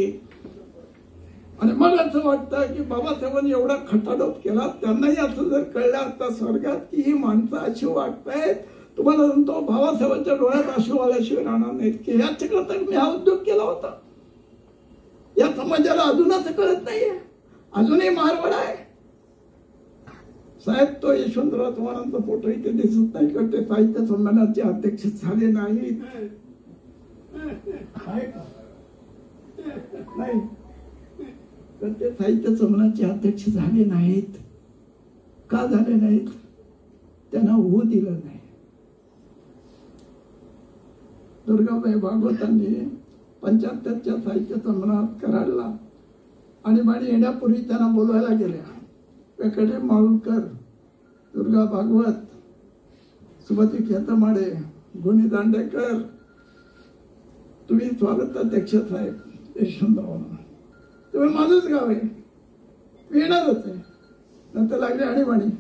आणि मग असं वाटतं की बाबासाहेबांनी एवढा खटाडोप केला, त्यांनाही असं जर कळलं असता स्वर्गात की ही माणसं अशी वाटतायत, तुम्हाला सांगतो बाबासाहेबांच्या डोळ्यात अश्रू आल्याशिवाय राहणार नाहीत की याच्याकरता मी हा उद्योग केला होता. या समाजाला अजून असं कळत नाहीये, अजूनही मारवाड आहे. साहेब तो यशवंतराव चव्हाणांचा फोटो इथे दिसत नाही का? ते साहित्य संमेलनाचे अध्यक्ष झाले नाहीत. नाही तर ते साहित्य संमेलनाचे अध्यक्ष झाले नाहीत. का झाले नाहीत? त्यांना होऊ दिलं नाही. दुर्गाबाई भागवतांनी 75च्या साहित्य संमेलनात कराडला आणि येण्यापूर्वी त्यांना बोलवायला गेल्या. वेकडे माळुणकर, दुर्गा भागवत, सुमती खेतमाडे, गुणी दांडेकर, तुम्ही स्वागताध्यक्ष साहेब यशवंतरावांना, तुम्ही माझंच गाव आहे, मी येणारच आहे. नंतर लागले आणीबाणी.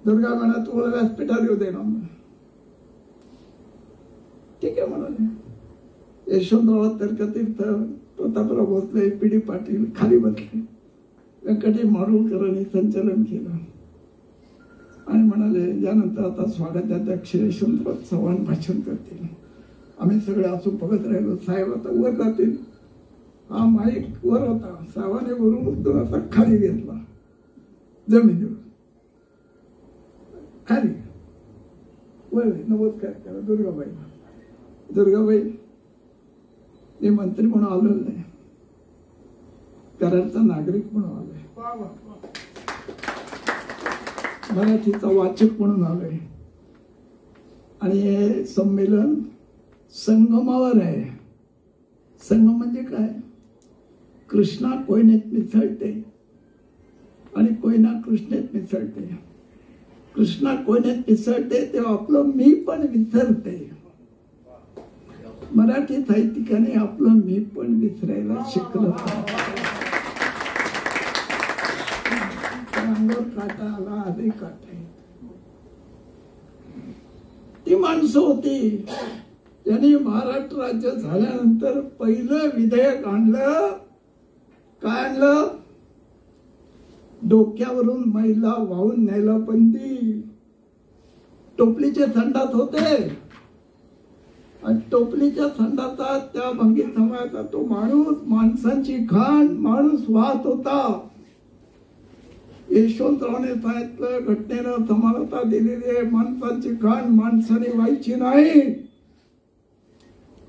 दुर्गा म्हणा तुम्हाला व्यासपीठावर येऊ देणार. ठीक आहे म्हणाले. यशवंतराव तर्कतीर्थ, प्रतापराव भोसले, पी डी पाटील खाली बसले. व्यंकटे माडुळकरांनी संचालन केलं आणि म्हणाले यानंतर आता स्वागताध्यक्ष यशवंतराव चव्हाण भाषण करतील. आम्ही सगळे असू बघत राहिलो. साहेब आता वर जातील. हा माईक वर होता, साहेबाने वरून उचलून असा खाली घेतला, जमिनीवर खाली. वर नमस्कार करा दुर्गाबाई. दुर्गाबाई मी मंत्री म्हणून आलो नाही, कराडचा नागरिक म्हणून आलोय, मराठीचा वाचक म्हणून आलोय. आणि हे संमेलन संगमावर आहे. संगम म्हणजे काय? कृष्णा कोयनेत मिसळते आणि कोयना कृष्णेत मिसळते. कृष्णा कोयनेत मिसळते तेव्हा आपलं मी पण विसरते. मराठी साहित्यिकाने आपलं मी पण विसरायला शिकलं. अंगावर काटा आला, आधी काटा. ती माणसं होती त्यांनी महाराष्ट्र राज्य झाल्यानंतर पहिलं विधेयक आणलं. काय आणलं? डोक्यावरून महिला वाहून न्यायला बंदी. टोपलीचे संडास होते आणि टोपलीच्या संडासात त्या भंगी समाजाचा तो माणूस, माणसांची घाण माणूस वाहत होता. यशवंतरावने सांगितलं घटनेनं समानता दिलेली आहे, माणसांची घाण माणसाने व्हायची नाही.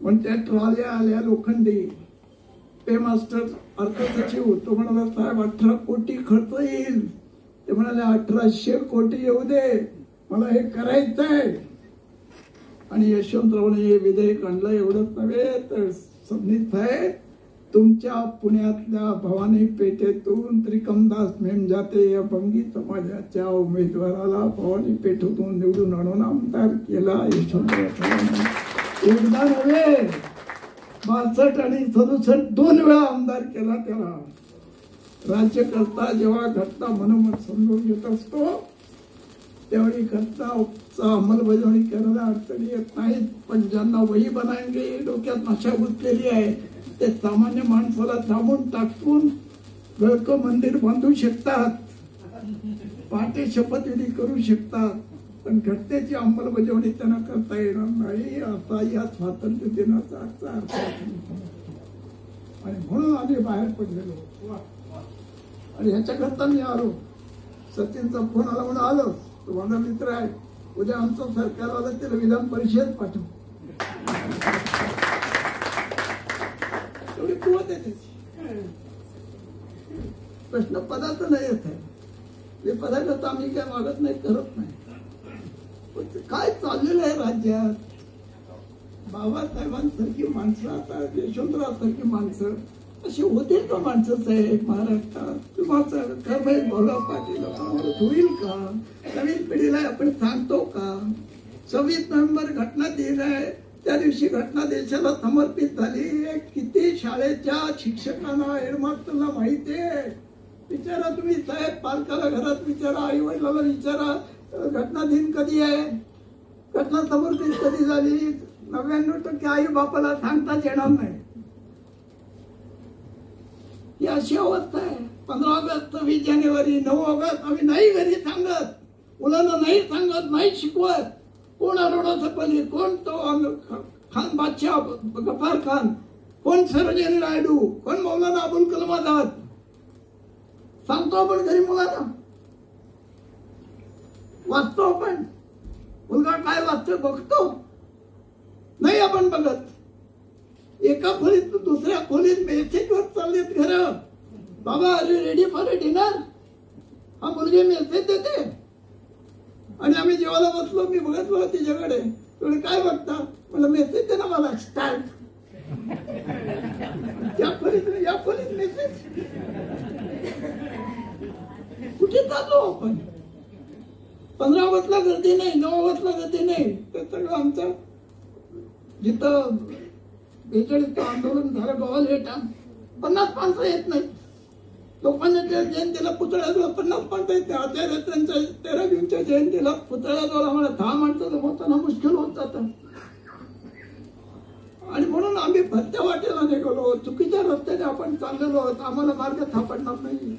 पण त्या ट्रॉल्या आल्या लोखंडी. पे मास्टर अर्थसचिव तो म्हणाला साहेब 18 कोटी खर्च येईल. ते म्हणाले 1800 कोटी येऊ दे, मला हे करायचंय. आणि यशवंतरावने हे विधेयक आणलं. एवढंच नव्हे तर सबनीत आहे तुमच्या पुण्यातल्या भवानी पेठेतून त्रिकमदास मेमजाते या बंगी समाजाच्या उमेदवाराला भवानी पेठेतून निवडून आणून आमदार केला यशवंतराव. एकदा नव्हे 62 आणि 67 2 वेळा आमदार केला त्याला. राज्यकर्ता जेव्हा घटना मनोमत समजून घेत असतो त्यावेळी घटनाचा अंमलबजावणी करायला अडचणी येत नाहीत. पण ज्यांना वही बनायंगे डोक्यात नशा घुसलेली आहे ते सामान्य माणसाला दाबून टाकून गळकं मंदिर बांधू शकतात, पहाटे शपथविधी करू शकतात, पण घटनेची अंमलबजावणी त्यांना करता येणार नाही असा या स्वातंत्र्य दिनाचा अर्थ आहे. आणि म्हणून आम्ही बाहेर पडलेलो. आणि ह्याच्याकरता मी आलो. सचिनचा फोन आला म्हणून आलो. तो माझा मित्र आहे. उद्या आमचं सरकार आलं त्याला विधान परिषद पाठवू. एवढी कुवत आहे त्याची. प्रश्न पदाचा नाही येत आहे. ते पदाकरता आम्ही काय मागत नाही, करत नाही. पण ते काय चाललेलं आहे राज्यात. बाबासाहेबांसारखी माणसं, आता यशवंतरावसारखी माणसं अशी होतील का माणसं साहेब महाराष्ट्रात? तुम्हाला खरं भाऊराव पाटील होईल का? नवीन पिढीला आपण सांगतो का? 26 नोव्हेंबर घटना दिन आहे. त्या दिवशी घटना देशाला समर्पित झाली. किती शाळेच्या शिक्षकांना हेडमास्टरला माहिती आहे. विचारा तुम्ही साहेब, पालकाला घरात विचारा, आई वडिलांना विचारा घटना दिन कधी आहे, घटना समर्पित कधी झाली. 99% आई बापाला सांगताच येणार नाही. ही अशी अवस्था आहे. 15 ऑगस्ट, 26 जानेवारी, 9 ऑगस्ट आम्ही नाही घरी सांगत, मुलांना नाही सांगत, नाही शिकवत. कोण अरोडा पली, कोण तो खान बादशाह गफार खान, कोण सरोजिनी नायडू, कोण मौलाना अबुल कलाम आझाद सांगतो आपण घरी मुलांना. वाचतो आपण. मुलगा काय वाचतो बघतो नाही आपण बघत. एका खोलीत दुसऱ्या खोलीत मेसेजवर चाललेत घर. बाबा अरे रेडी फॉर अ डिनर. हा मुलगी मेसेज देते. आणि आम्ही जेवायला बसलो. मी बघितलं तिच्याकडे. तुला काय बघता? मला मेसेज दे ना, मला स्टार्ट. या खोलीत मेसेज. कुठे चाललो आपण? 15 ऑगस्टला गर्दी नाही, 9 ऑगस्टला गर्दी नाही. ते सगळं आमचं जिथं 42 आंदोलन झालं गावाला हेटा 50 माणसं येत नाही. लोकमान्य जयंतीला पुतळ्याजवळ 50 माणसं येते. आचार्य त्यांच्या 13 जूनच्या जयंतीला पुतळ्याजवळ आम्हाला 10 माणसं जमवताना मुश्किल होत जातं. आणि म्हणून आम्ही भरत्या वाटेला निघालो. चुकीच्या रस्त्याने आपण चाललेलो आहोत. आम्हाला मार्ग सापडणार नाही.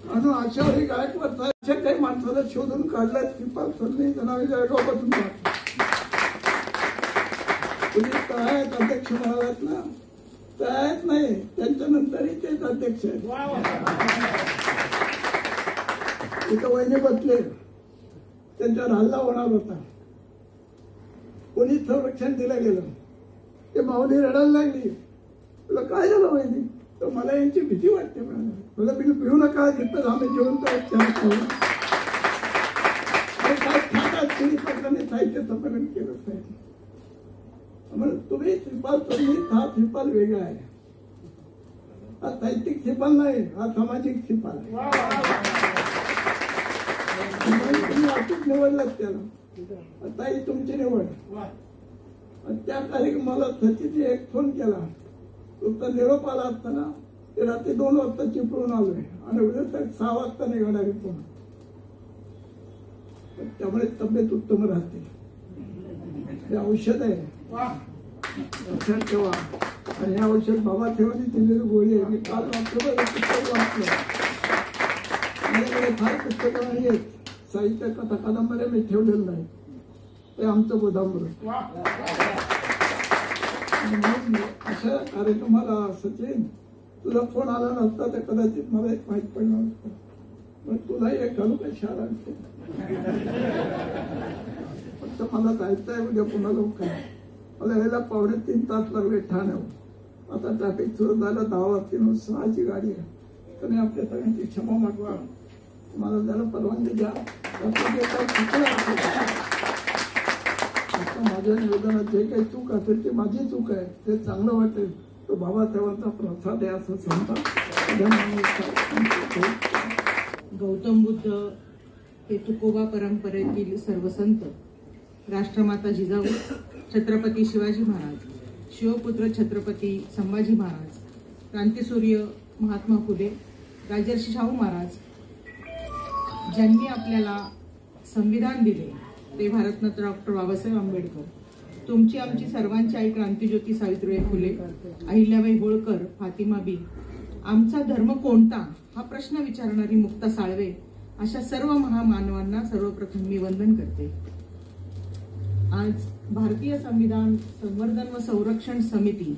म्हणून अशावेळी गायकवाड अशा काही माणसाला शोधून काढलाय. श्रीपाल सरणे जनावे जळगावपासून तुम्ही आहेत अध्यक्ष म्हणालात ना, आहेत नाही त्यांच्यानंतरही तेच अध्यक्ष आहेत. इथं वहिनी बसले. त्यांच्यावर हल्ला होणार होता. पोलीस संरक्षण दिलं गेलं. ते माऊली रडायला लागली. तुला काय झालं वहिनी? तर मला यांची भीती वाटते. मला बिल पिऊ नका, घेतलं आम्ही जेवण काय खातात. तिने पत्राने साहित्य संमेलन केलं साहेब. तुम्ही श्रीपाल तुम्ही हा श्रीपाल वेगळा आहे. हा साहित्यिक श्रीपाल नाही, हा सामाजिक श्रीपाल आहे. तुम्ही अचूक निवडलात त्याला. ताई तुमची निवड. त्या कार्यक्रमाला सचिनने एक फोन केला. तुमचा निरोप आला असताना ते रात्री 2 वाजता चिपळून आलोय आणि उद्या 6 वाजता निघाणार फोन. त्यामुळे तब्येत उत्तम राहते. हे औषध आहे, लक्षात ठेवा. आणि हे औषध बाबासाहेबांनी दिलेली गोळी आहे. मी काल वाचलं, पुस्तक वाचलं. माझ्याकडे फार पुस्तकं नाही आहेत. साहित्य कथा कादंबऱ्या मी ठेवलेलं नाही. ते आमचं गोदामृत. अशा कार्यक्रमाला सचिन तुला फोन आला नसता तर कदाचित मला एक माहीत पडलं नसतं. पण तुला एक घालू का शाळा फक्त मला जायचं आहे उद्या पुन्हा लवकर. मला यायला 2.5 तास लागले ठाण्यावर. आता ट्रॅफिक सुरू झालं. 10 वाजता 6ची गाडी आहे. तर आपल्या सगळ्यांची क्षमा मागवा. मला जरा परवानगी द्या. तर माझ्या निवेदनात जे काही चूक असेल ते माझी चूक आहे, ते चांगलं वाटेल तो बाबासाहेबांचा प्रसाद आहे असं सांगतात. गौतम बुद्ध हे तुकोबा परंपरेतील सर्व संत, राष्ट्रमाता जिजाऊ, छत्रपती शिवाजी महाराज, शिवपुत्र छत्रपती संभाजी महाराज, क्रांतीसूर्य महात्मा फुले, राजर्षी शाहू महाराज ज्यांनी आपल्याला संविधान दिले ते भारतरत्न डॉक्टर बाबासाहेब आंबेडकर, तुमची आमची सर्वांची आई क्रांतीज्योती सावित्रीबाई फुले, अहिल्याबाई होळकर, फातिमा बी, आमचा धर्म कोणता हा प्रश्न विचारणारी मुक्ता साळवे, अशा सर्व महामानवांना सर्वप्रथम मी वंदन करते. आज भारतीय संविधान संवर्धन व संरक्षण समिती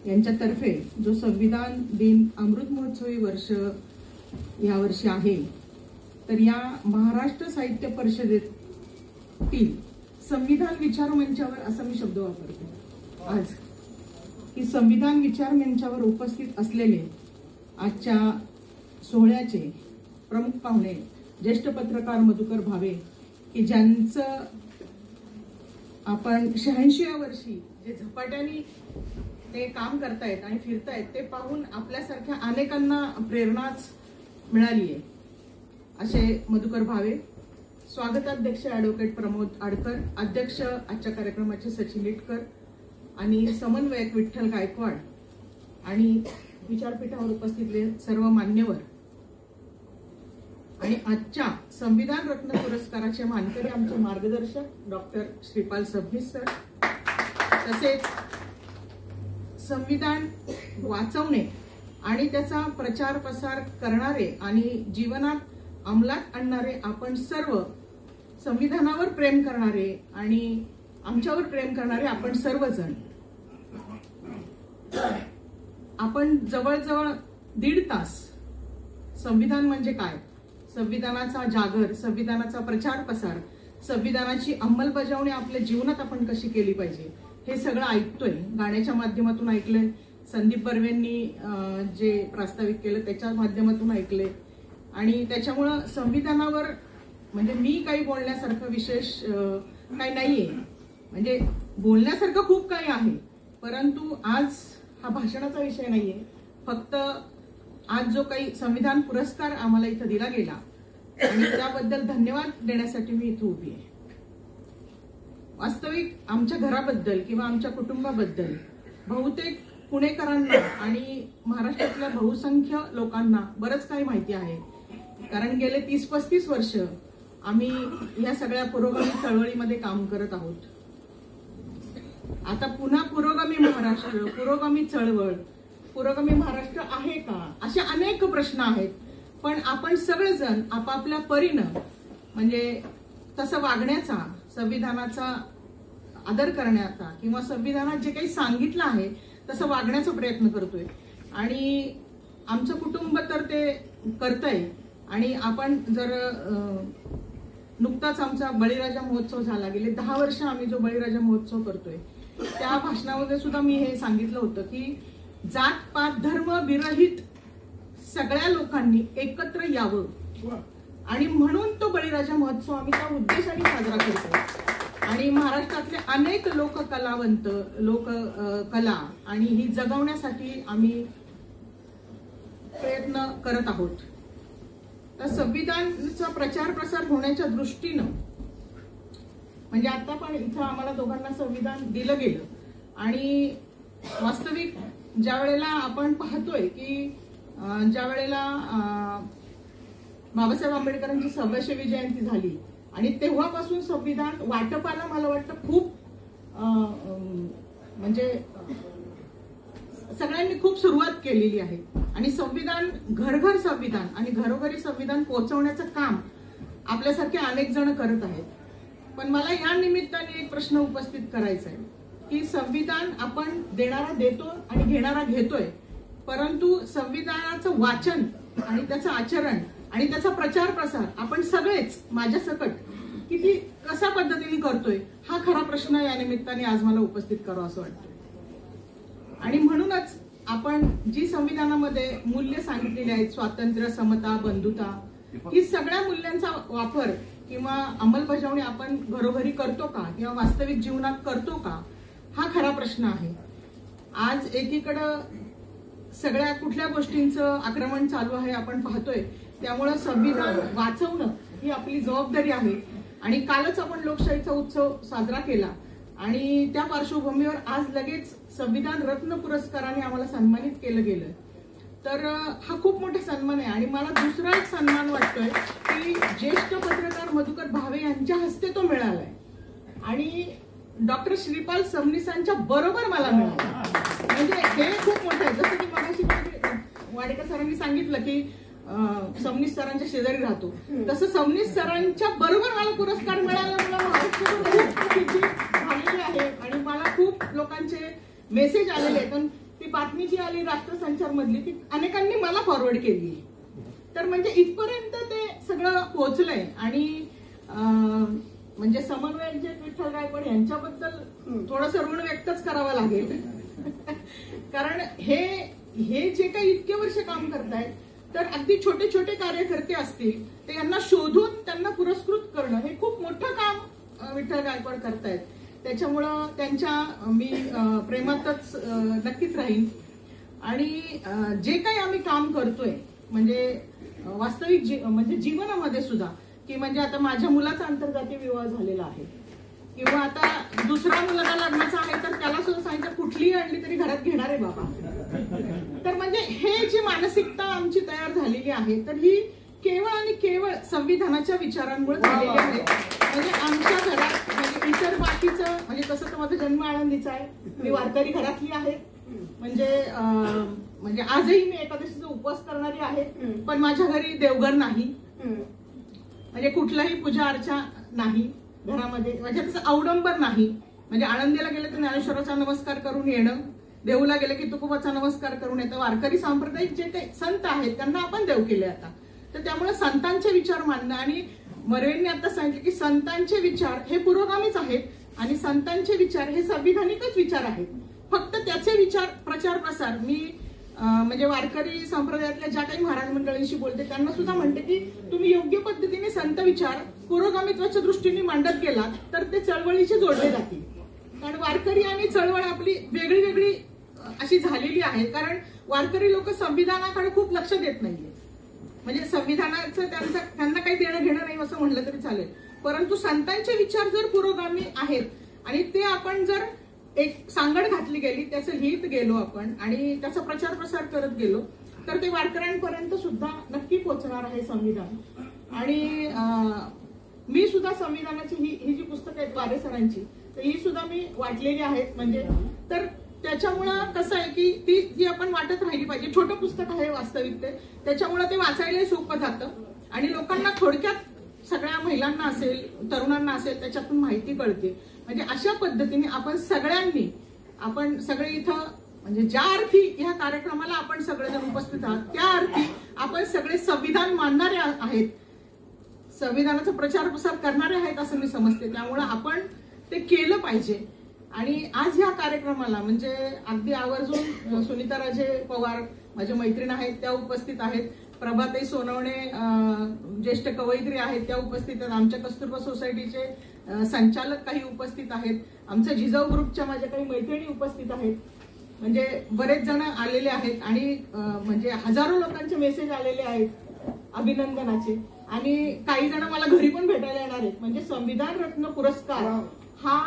यांच्यातर्फे जो संविधान दिन अमृत महोत्सवी वर्ष यावर्षी आहे, तर या महाराष्ट्र साहित्य परिषदेतील संविधान विचार मंचावर असा मी शब्द वापरते आज, की संविधान विचार मंचावर उपस्थित असलेले आजच्या सोहळ्याचे प्रमुख पाहुणे ज्येष्ठ पत्रकार मधुकर भावे, की ज्यांचं आपण 86व्या वर्षी जे झपाट्याने ते काम करतायत आणि फिरतायत ते पाहून आपल्यासारख्या अनेकांना प्रेरणाच मिळाली आहे, असे मधुकर भावे. स्वागताध्यक्ष ॲडव्होकेट प्रमोद आडकर, अध्यक्ष आजच्या कार्यक्रमाचे सचिन इटकर आणि समन्वयक विठ्ठल गायकवाड आणि विचारपीठावर उपस्थितले सर्व मान्यवर आणि आजच्या संविधान रत्न पुरस्काराचे मानकरी आमचे मार्गदर्शक डॉक्टर श्रीपाल सबनीस सर, तसेच संविधान वाचवणे आणि त्याचा प्रचार प्रसार करणारे आणि जीवनात अंमलात आणणारे आपण सर्व, संविधानावर प्रेम करणारे आणि आमच्यावर प्रेम करणारे आपण सर्वजण, आपण जवळजवळ 1.5 तास संविधान म्हणजे काय, संविधानाचा जागर, संविधानाचा प्रचार प्रसार, संविधानाची अंमलबजावणी आपल्या जीवनात आपण कशी केली पाहिजे हे सगळं ऐकतोय. गाण्याच्या माध्यमातून ऐकलंय, संदीप बर्वेंनी जे प्रास्ताविक केलं त्याच्या माध्यमातून ऐकले आणि त्याच्यामुळं संविधानावर म्हणजे मी काही बोलण्यासारखं विशेष काही नाहीये, म्हणजे बोलण्यासारखं खूप काही आहे, परंतु आज हा भाषणाचा विषय नाहीये. फक्त आज जो काही संविधान पुरस्कार आम्हाला इथं दिला गेला आणि त्याबद्दल धन्यवाद देण्यासाठी मी इथं उभी आहे. वास्तविक आमच्या घराबद्दल किंवा आमच्या कुटुंबाबद्दल बहुतेक पुणेकरांना आणि महाराष्ट्रातल्या बहुसंख्य लोकांना बरंच काही माहिती आहे, कारण गेले 30-35 वर्ष आम्ही या सगळ्या पुरोगामी चळवळीमध्ये काम करत आहोत. आता पुन्हा पुरोगामी महाराष्ट्र, पुरोगामी चळवळ, पुरोगामी महाराष्ट्र आहे का, असे अनेक प्रश्न आहेत. पण आपण सगळेजण आपापल्या परीनं म्हणजे तसं वागण्याचा, संविधानाचा आदर करण्याचा किंवा संविधानात जे काही सांगितलं आहे तसं वागण्याचा प्रयत्न करतोय आणि आमचं कुटुंब तर ते करतंय. आणि आपण जर नुकताच आमचा बळीराजा महोत्सव झाला, गेले 10 वर्ष आम्ही जो बळीराजा महोत्सव करतोय, त्या भाषणामध्ये सुद्धा मी हे सांगितलं होतं की जात पात धर्म विरहित सगळ्या लोकांनी एकत्र यावं आणि म्हणून तो बळीराजा महोत्सव आम्ही त्या उद्देशाने साजरा करतो. आणि महाराष्ट्रातले अनेक लोककलावंत, लोककला आणि ही जगवण्यासाठी आम्ही प्रयत्न करत आहोत. तर संविधानाचा प्रचार प्रसार होण्याच्या दृष्टीनं म्हणजे आता पण इथं आम्हाला दोघांना संविधान दिलं गेलं आणि वास्तविक ज्या वेळेला आपण पाहतोय की ज्या वेळेला बाबासाहेब आंबेडकरांची 100वी जयंती झाली आणि तेव्हापासून संविधान वाटपाला मला वाटतं खूप म्हणजे सगळ्यांनी खूप सुरुवात केलेली आहे आणि संविधान, घर संविधान आणि घरोघरी संविधान पोहोचवण्याचं काम आपल्यासारखे अनेक जण करत आहेत. पण मला या निमित्ताने एक प्रश्न उपस्थित करायचा आहे की संविधान आपण देणारा देतो आणि घेणारा घेतोय, परंतु संविधानाचं वाचन आणि त्याचं आचरण आणि त्याचा प्रचार प्रसार आपण सगळेच माझ्या सकट किती कशा पद्धतीने करतोय हा खरा प्रश्न या निमित्ताने आज मला उपस्थित करावा असं वाटतं. आणि म्हणूनच आपण जी संविधानामध्ये मूल्य सांगितलेली आहेत, स्वातंत्र्य, समता, बंधुता, ही सगळ्या मूल्यांचा वापर किंवा अंमलबजावणी आपण घरोघरी करतो का किंवा वास्तविक जीवनात करतो का, हा खरा प्रश्न आहे. आज एकीकडं सगळ्या कुठल्या गोष्टींचं आक्रमण चालू आहे आपण पाहतोय, त्यामुळं संविधान वाचवणं ही आपली जबाबदारी आहे. आणि कालच आपण लोकशाहीचा उत्सव साजरा केला आणि त्या पार्श्वभूमीवर आज लगेच संविधान रत्न पुरस्काराने आम्हाला सन्मानित केलं गेलं. तर हा खूप मोठा सन्मान आहे. आणि मला दुसरा एक सन्मान वाटतोय की ज्येष्ठ पत्रकार मधुकर भावे यांच्या हस्ते तो मिळालाय आणि डॉक्टर श्रीपाल सबनीसांच्या बरोबर मला मिळाला. म्हणजे हे खूप मोठं आहे. जसं की मगाशी वाडेकर सरांनी सांगितलं की सबनीस सरांच्या शेजारी राहतो, तसं सबनीस सरांच्या बरोबर मला पुरस्कार मिळाला. मला महाराष्ट्रातून खूप खुशी झालेली आहे आणि मला खूप लोकांचे मेसेज आलेले आहेत. पण ती बातमी जी आली राष्ट्रसंचार मधली ती अनेकांनी मला फॉरवर्ड केली. तर म्हणजे इथपर्यंत ते सगळं पोहोचलंय. आणि म्हणजे समन्वयक जे विठ्ठल गायकवाड यांच्याबद्दल थोडंसं ऋण व्यक्तच करावं लागेल. कारण हे जे काही इतके वर्ष काम करतायत, तर अगदी छोटे छोटे कार्यकर्ते असतील तर यांना शोधून त्यांना पुरस्कृत करणं हे खूप मोठं काम विठ्ठल गायकवाड करतायत. त्याच्यामुळं त्यांच्या मी प्रेमातच नक्कीच राहीन. आणि जे काही आम्ही काम करतोय म्हणजे वास्तविक म्हणजे जीवनामध्ये सुद्धा, की म्हणजे आता माझ्या मुलाचा आंतरजातीय विवाह झालेला आहे किंवा आता दुसरा मुलगा लग्नाचा आहे तर त्याला सुद्धा सांगितलं कुठलीही आणली तरी घरात घेणार आहे बाबा. तर म्हणजे हे जी मानसिकता आमची तयार झालेली आहे तर ही केवळ आणि केवळ संविधानाच्या विचारांमुळे झालेली आहे. म्हणजे आमच्या घरात म्हणजे इतर बाकीचं म्हणजे तसं तर माझा जन्म आळंदीचा आहे, मी वारकरी घरातली आहे. म्हणजे आजही मी एकादशीचा उपवास करणारी आहे, पण माझ्या घरी देवघर नाही, म्हणजे कुठलाही पूजा अर्चा नाही घरामध्ये, म्हणजे तसं अवडंबर नाही. म्हणजे आळंदीला गेलं तर ज्ञानेश्वराचा नमस्कार करून येणं, देऊला गेलं की तुकोबाचा नमस्कार करून येतं. वारकरी सांप्रदायिक जे काही संत आहेत त्यांना आपण देव केले आता. तर त्यामुळे संतांचे विचार मानणं, आणि मर्वेंनी आता सांगितलं की संतांचे विचार हे पुरोगामीच आहेत आणि संतांचे विचार हे संविधानिकच विचार आहेत. फक्त त्याचे विचार प्रचार प्रसार मी म्हणजे वारकरी संप्रदायातल्या ज्या काही महाराज मंडळींशी बोलते त्यांना सुद्धा म्हणते की तुम्ही योग्य पद्धतीने संत विचार पुरोगामित्वाच्या दृष्टीने मांडत गेलात तर ते चळवळीशी जोडले जातील. कारण वारकरी आणि चळवळ आपली वेगळी वेगळी अशी झालेली आहे. कारण वारकरी लोक संविधानाकडे खूप लक्ष देत नाहीये. म्हणजे संविधानाचं त्यांना काही देणं घेणं नाही असं म्हणलं तरी चालेल, परंतु संतांचे विचार जर पुरोगामी आहेत आणि ते आपण जर एक सांगड घातली गेली, त्याचं हित गेलो आपण आणि त्याचा प्रचार प्रसार करत गेलो तर ते वारकऱ्यांपर्यंत सुद्धा नक्की पोहोचणार आहे संविधान. आणि मी सुद्धा संविधानाची ही जी पुस्तकं आहेत वारे सरांची तर ही सुद्धा मी वाटलेली आहेत. म्हणजे तर त्याच्यामुळं कसं आहे की ती जी आपण वाटत राहिली पाहिजे. छोटं पुस्तक आहे वास्तविक ते, त्याच्यामुळे ते वाचायलाही सोपं जातं आणि लोकांना थोडक्यात सगळ्या महिलांना असेल तरुणांना असेल त्याच्यातून माहिती कळते. म्हणजे अशा पद्धतीने आपण सगळ्यांनी आपण सगळे इथं म्हणजे ज्या अर्थी ह्या कार्यक्रमाला आपण सगळेजण उपस्थित आहात त्या अर्थी आपण सगळे संविधान मानणारे आहेत, संविधानाचा प्रचार प्रसार करणारे आहेत असं मी समजते. त्यामुळं आपण ते केलं पाहिजे. आणि आज ह्या कार्यक्रमाला म्हणजे अगदी आवर्जून सुनीताराजे पवार माझ्या मैत्रीण आहेत त्या उपस्थित आहेत, प्रभाताई सोनवणे ज्येष्ठ कवयित्री आहेत त्या उपस्थित आहेत, आमच्या कस्तुरबा सोसायटीचे संचालक काही उपस्थित आहेत, आमच्या जिजाऊ ग्रुपच्या माझ्या काही मैत्रिणी उपस्थित आहेत. म्हणजे बरेच जण आलेले आहेत आणि म्हणजे हजारो लोकांचे मेसेज आलेले आहेत अभिनंदनाचे. आणि काही जण मला घरी पण भेटायला येणार आहेत. म्हणजे संविधान रत्न पुरस्कार हा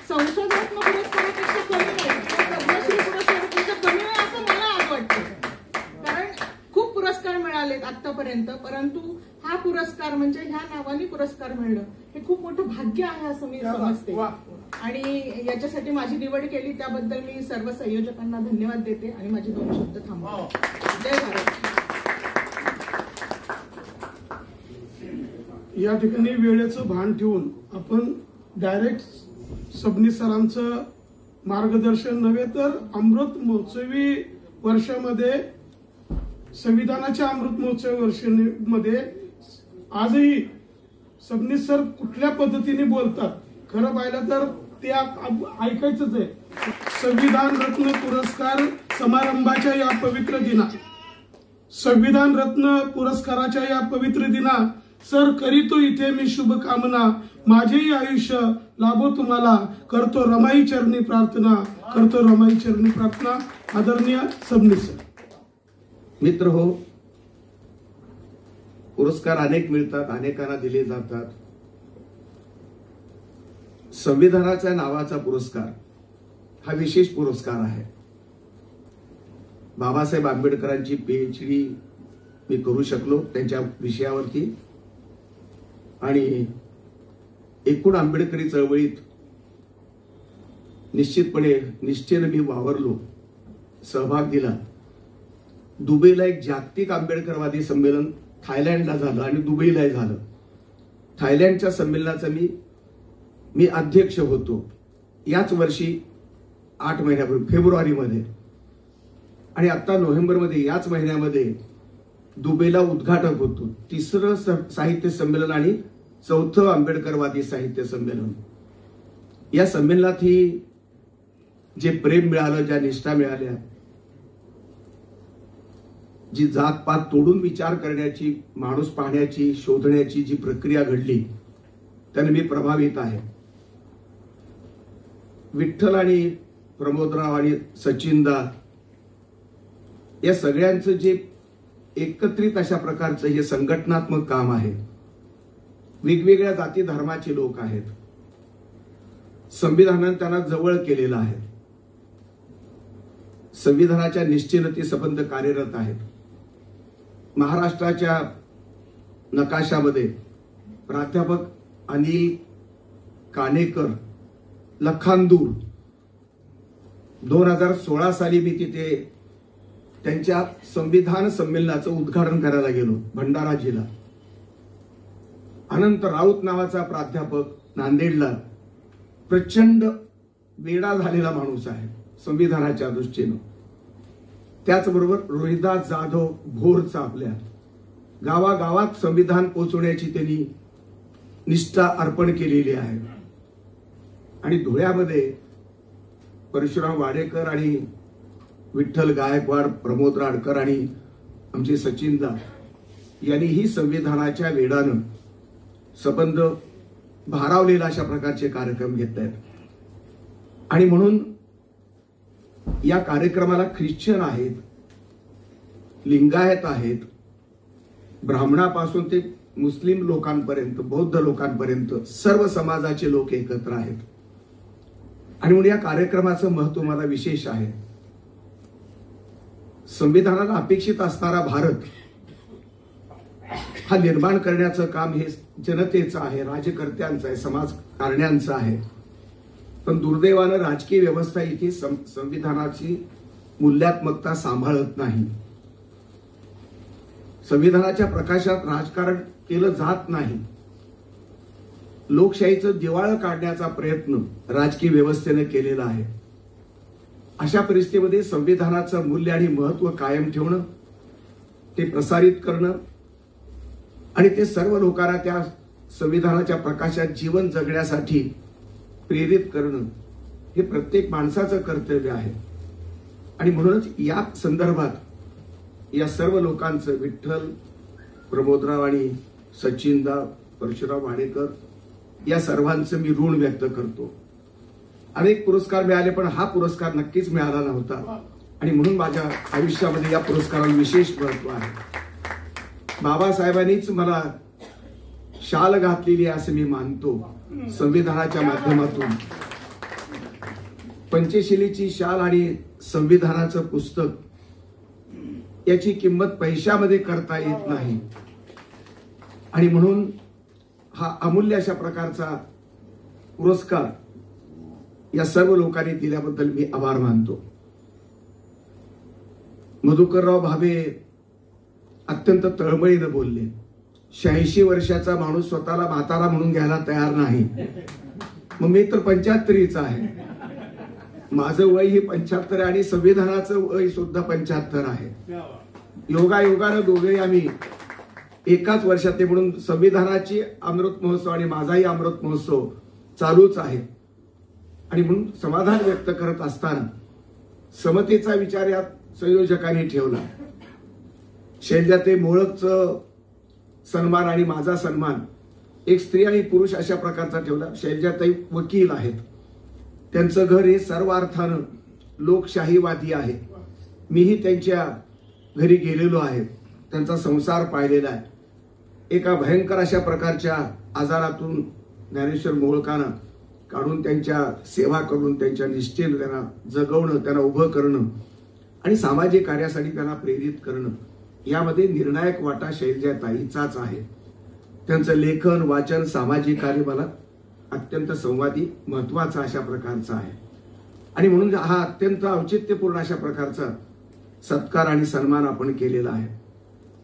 संसद रत्न पुरस्कारापेक्षा कमी नाही, पद्मश्री पुरस्कारापेक्षा कमी आहे असं मला आज वाटतं. कारण खूप पुरस्कार मिळालेत आतापर्यंत, परंतु हा पुरस्कार म्हणजे ह्या नावाने पुरस्कार मिळणं हे खूप मोठं भाग्य आहे असं मी समजते. आणि याच्यासाठी माझी निवड केली त्याबद्दल मी सर्व संयोजकांना धन्यवाद देते आणि माझे 2 शब्द थांबवते. जय भारत. या ठिकाणी वेळेचं भान ठेवून आपण डायरेक्ट सबनीस सरांचं मार्गदर्शन नव्हे तर अमृत महोत्सवी वर्षामध्ये संविधानाच्या अमृत महोत्सवी वर्षामध्ये आजही सबनीस सर कुठल्या पद्धतीने बोलतात खरं पाहिलं तर ते ऐकायचंच आहे. संविधान रत्न पुरस्कार समारंभाच्या या पवित्र दिना, संविधान रत्न पुरस्काराच्या या पवित्र दिना सर करीतो इथे मी शुभकामना, माझेही आयुष्य लाभो तुम्हाला, करतो रमाई चरणी प्रार्थना, करतो रमाई चरणी प्रार्थना. आदरणीय सबनीस सर. मित्र हो, पुरस्कार अनेक मिळतात, अनेकांना दिले जातात. संविधानाच्या नावाचा पुरस्कार हा विशेष पुरस्कार आहे. बाबासाहेब आंबेडकरांची PhD मी करू शकलो त्यांच्या विषयावरती, आणि एकूण आंबेडकरी चळवळीत निश्चेने मी वावरलो, सहभाग दिला. दुबईला एक जागतिक आंबेडकरवादी संमेलन थायलंडला झालं आणि दुबईला झालं. थायलंडच्या संमेलनाचा मी अध्यक्ष होतो याच वर्षी 8 महिन्यापूर्वी फेब्रुवारीमध्ये, आणि आता नोव्हेंबरमध्ये याच महिन्यामध्ये दुबईला उद्घाटक होतो. 3रं साहित्य संमेलन आणि 4थं आंबेडकरवादी साहित्य संमेलन. या संमेलनातही जे प्रेम मिळालं, ज्या निष्ठा मिळाल्या, जी जातपात तोडून विचार करण्याची, माणूस पाहण्याची, शोधण्याची जी प्रक्रिया घडली, त्याने मी प्रभावित आहे. विठ्ठल आणि प्रमोदराव आणि सचिनदा या सगळ्यांचं जे एकत्रित अशा प्रकारचं हे संघटनात्मक काम आहे. वेगवेगळ्या जाती धर्माचे लोक आहेत. संविधानाने त्यांना जवळ केलेलं आहे. संविधानाच्या निश्चिततेसंबंध कार्यरत आहेत. महाराष्ट्राच्या नकाशामध्ये प्राध्यापक अनिल कानेकर लखानदूर 2016 साली मी तिथे त्यांच्या संविधान संमेलनाचं उद्घाटन करायला गेलो भंडारा जिल्हा. अनंत राऊत नावाचा प्राध्यापक नांदेडला, प्रचंड वेडा झालेला माणूस आहे संविधानाच्या दृष्टीनं. त्याचबरोबर रोहिदास जाधव भोरचा आपल्या गावागावात संविधान पोहोचवण्याची त्यांनी निष्ठा अर्पण केलेली आहे. आणि धुळ्यामध्ये परशुराम वाडेकर आणि विठ्ठल गायकवाड, प्रमोद राडकर आणि आमचे सचिनदा यांनीही संविधानाच्या वेडानं संबंध भारावलेला अशा प्रकारचे कार्यक्रम घेत आहेत. आणि म्हणून या कार्यक्रमाला ख्रिश्चन आहेत, लिंगायत आहेत, ब्राह्मणापासून ते मुस्लिम लोकांपर्यंत, बौद्ध लोकांपर्यंत सर्व समाजाचे लोक एकत्र आहेत. आणि म्हणून या कार्यक्रमाचं महत्व मला विशेष आहे. संविधानाला अपेक्षित असणारा भारत हा निर्माण करण्याचं काम हे जनतेचं आहे, राज्यकर्त्यांचं आहे, समाजकारण्यांचं आहे. पण दुर्दैवानं राजकीय व्यवस्था इथे संविधानाची मूल्यात्मकता सांभाळत नाही. संविधानाच्या प्रकाशात राजकारण केलं जात नाही. लोकशाहीचं दिवाळं काढण्याचा प्रयत्न राजकीय व्यवस्थेने केलेला आहे. अशा परिस्थितीमध्ये संविधानाचं मूल्य आणि महत्व कायम ठेवणं, ते प्रसारित करणं आणि ते सर्व लोकांना त्या संविधानाच्या प्रकाशात जीवन जगण्यासाठी प्रेरित करणं हे प्रत्येक माणसाचं कर्तव्य आहे. आणि म्हणूनच या संदर्भात या सर्व लोकांचं, विठ्ठल, प्रमोदराव आणि सचिनदा, परशुराम वाडेकर या सर्वांचं मी ऋण व्यक्त करतो. अनेक पुरस्कार मिळाले, पण हा पुरस्कार नक्कीच मिळाला नव्हता. आणि म्हणून माझ्या आयुष्यामध्ये या पुरस्काराला विशेष महत्व आहे. बाबासाहेबांनीच मला शाल घातलेली आहे असं मी मानतो. संविधानाच्या माध्यमातून पंचशिलीची शाल आणि संविधानाचं पुस्तक याची किंमत पैशामध्ये करता येत नाही. आणि म्हणून हा अमूल्य अशा प्रकारचा पुरस्कार या सर्व लोकांनी दिल्याबद्दल मी आभार मानतो. मधुकरराव भावे अत्यंत तळमळीनं बोलले. 86 वर्षाचा माणूस स्वतःला म्हातारा म्हणून घ्यायला तयार नाही. मग मी तर 75चा आहे. माझं वय हे 75 आहे आणि संविधानाचं वय सुद्धा 75 आहे. योगायोगानं दोघेही आम्ही एकाच वर्षात, म्हणून संविधानाची अमृत महोत्सव आणि माझाही अमृत महोत्सव चालूच आहे. आणि म्हणून समाधान व्यक्त करत असताना समतेचा विचार यात संयोजकांनी ठेवला. शैलजाते मोळकचं सन्मान आणि माझा सन्मान एक स्त्री आणि पुरुष अशा प्रकारचा ठेवला. शैलजाताई वकील आहेत. त्यांचं घर हे सर्व अर्थानं लोकशाहीवादी आहे. मीही त्यांच्या घरी गेलेलो आहे. त्यांचा संसार पाहिलेला आहे. एका भयंकर अशा प्रकारच्या आजारातून ज्ञानेश्वर मोहोळकांना काढून त्यांच्या सेवा करून त्यांच्या निष्ठेनं त्यांना जगवणं, त्यांना उभं करणं आणि सामाजिक कार्यासाठी त्यांना प्रेरित करणं, यामध्ये निर्णायक वाटा शैलजाताईचाच आहे. त्यांचं लेखन, वाचन, सामाजिक कार्य मला अत्यंत संवादी, महत्वाचा अशा प्रकारचा आहे. आणि म्हणून हा अत्यंत औचित्यपूर्ण अशा प्रकारचा सत्कार आणि सन्मान आपण केलेला आहे.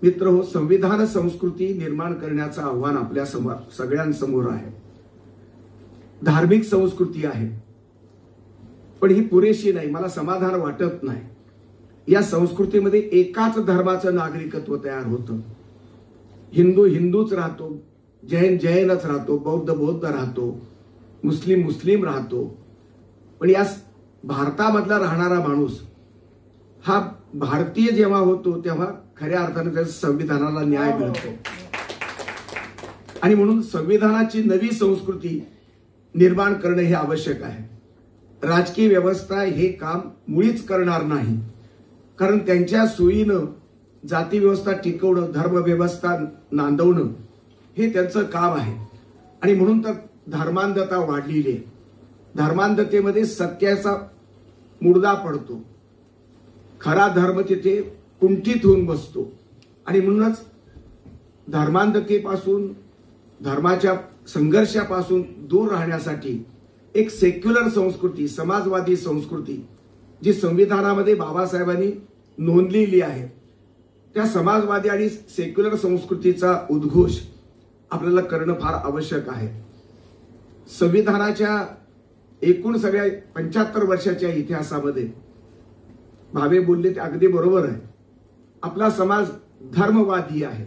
मित्र हो, संविधान संस्कृती निर्माण करण्याचं आव्हान आपल्या सगळ्यांसमोर आहे. धार्मिक संस्कृती आहे, पण ही पुरेशी नाही. मला समाधान वाटत नाही. या संस्कृतीमध्ये एकाच धर्माचं नागरिकत्व तयार होतं. हिंदू हिंदूच राहतो, जैन जैनच राहतो, बौद्ध बौद्ध राहतो, मुस्लिम मुस्लिम राहतो. पण या भारतामधला राहणारा माणूस हा भारतीय जेव्हा होतो तेव्हा खऱ्या अर्थाने त्याच्या संविधानाला न्याय मिळतो. आणि म्हणून संविधानाची नवी संस्कृती निर्माण करणं हे आवश्यक आहे. राजकीय व्यवस्था हे काम मुळीच करणार नाही, कारण त्यांच्या सोयीनं जाती व्यवस्था टिकवणं, धर्मव्यवस्था नांदवणं हे त्यांचं काम आहे. आणि म्हणून तर धर्मांधता वाढलेली आहे. धर्मांधतेमध्ये सत्याचा मुडदा पडतो. खरा धर्म तिथे कुंठित होऊन बसतो. आणि म्हणूनच धर्मांधतेपासून, धर्माच्या संघर्षापासून दूर राहण्यासाठी एक सेक्युलर संस्कृती, समाजवादी संस्कृती जी संविधानामध्ये बाबासाहेबांनी नोंदलेली आहे, त्या समाजवादी आणि सेक्युलर संस्कृतीचा उद्घोष आपल्याला करणं फार आवश्यक आहे. संविधानाच्या एकूण सगळ्या 75 वर्षाच्या इतिहासामध्ये भावे बोलले ते अगदी बरोबर आहे. आपला समाज धर्मवादी आहे.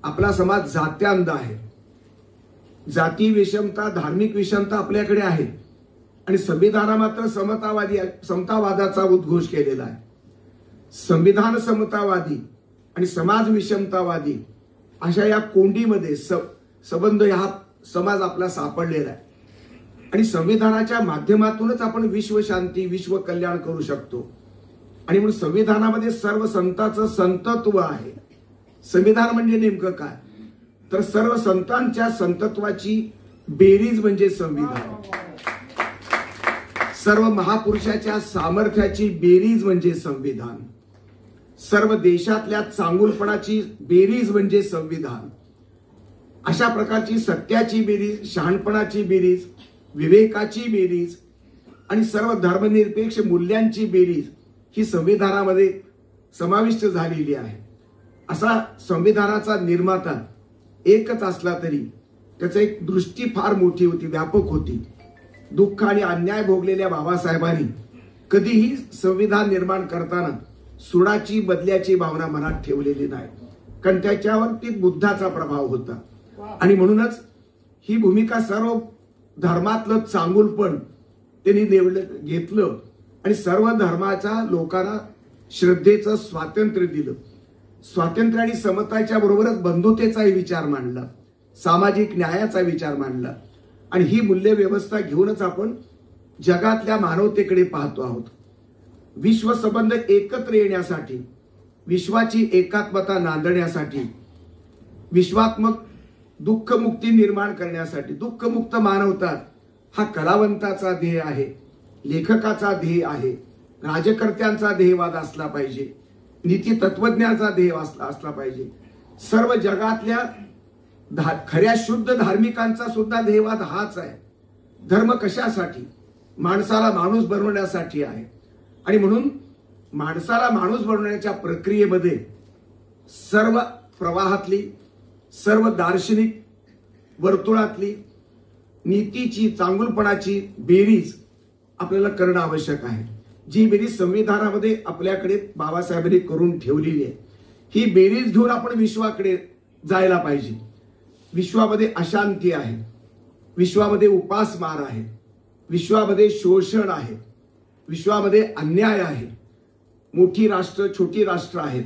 आपला समाज जात्यांध आहे. जाती विषमता, धार्मिक विषमता आपल्याकडे आहे. आणि संविधाना मात्र समतावादाचा उद्घोष केलेला आहे. संविधान समतावादी आणि समाज विषमतावादी अशा या कोंडीमध्ये संबंध हा समाज आपला सापडलेला आहे. आणि संविधानाच्या माध्यमातूनच आपण विश्वशांती, विश्व कल्याण करू शकतो. आणि म्हणून संविधानामध्ये सर्व संतांचं संतत्व आहे. संविधान म्हणजे नेमकं काय, तर सर्व संतांच्या संतत्वाची बेरीज म्हणजे संविधान. सर्व महापुरुषाच्या सामर्थ्याची बेरीज म्हणजे संविधान. सर्व देशातल्या चांगुलपणाची बेरीज म्हणजे संविधान. अशा प्रकारची सत्याची बेरीज, शहाणपणाची बेरीज, विवेकाची बेरीज आणि सर्व धर्मनिरपेक्ष मूल्यांची बेरीज ही संविधानामध्ये समाविष्ट झालेली आहे. असा संविधानाचा निर्माता एकच असला तरी त्याची एक दृष्टी फार मोठी होती, व्यापक होती. दुःख आणि अन्याय भोगलेल्या बाबासाहेबांनी कधीही संविधान निर्माण करताना सुडाची बदल्याची भावना मनात ठेवलेली नाही, कारण त्याच्यावरती बुद्धाचा प्रभाव होता. आणि म्हणूनच ही भूमिका सर्व धर्मातलं चांगुलपण त्यांनी घेतलं आणि सर्व धर्माच्या लोकांना श्रद्धेचं स्वातंत्र्य दिलं. स्वातंत्र्य आणि समताच्या बरोबरच बंधुतेचाही विचार मांडला, सामाजिक न्यायाचा विचार मांडला. आणि ही मूल्य व्यवस्था घेऊनच आपण जगातल्या मानवतेकडे पाहतो आहोत. विश्व संबंध एकत्र येण्यासाठी, विश्वाची एकात्मता नांदण्यासाठी, विश्वात्मक दुःखमुक्ती निर्माण करण्यासाठी, दुःखमुक्त मानवता हा कलावंताचा ध्येय आहे, लेखकाचा ध्येय आहे, राजकर्त्यांचा ध्येयवाद असला पाहिजे, नीती तत्वज्ञाचा ध्येय असला पाहिजे. सर्व जगातल्या खऱ्या शुद्ध धार्मिकांचा सुद्धा ध्येयवाद हाच आहे. धर्म कशासाठी? माणसाला माणूस बनवण्यासाठी आहे. आणि म्हणून माणसाला माणूस बनवण्याच्या प्रक्रियेमध्ये सर्व प्रवाहातली, सर्व दार्शनिक वर्तुळातली नीतीची, चांगुलपणाची बेरीज आपल्याला करणं आवश्यक आहे. जी बेरीज संविधानामध्ये आपल्याकडे बाबासाहेबांनी करून ठेवलेली आहे, ही बेरीज घेऊन आपण विश्वाकडे जायला पाहिजे. विश्वामध्ये अशांती आहे, विश्वामध्ये उपासमार आहे, विश्वामध्ये शोषण आहे, विश्वामध्ये अन्याय आहे, मोठी राष्ट्र छोटी राष्ट्र आहेत.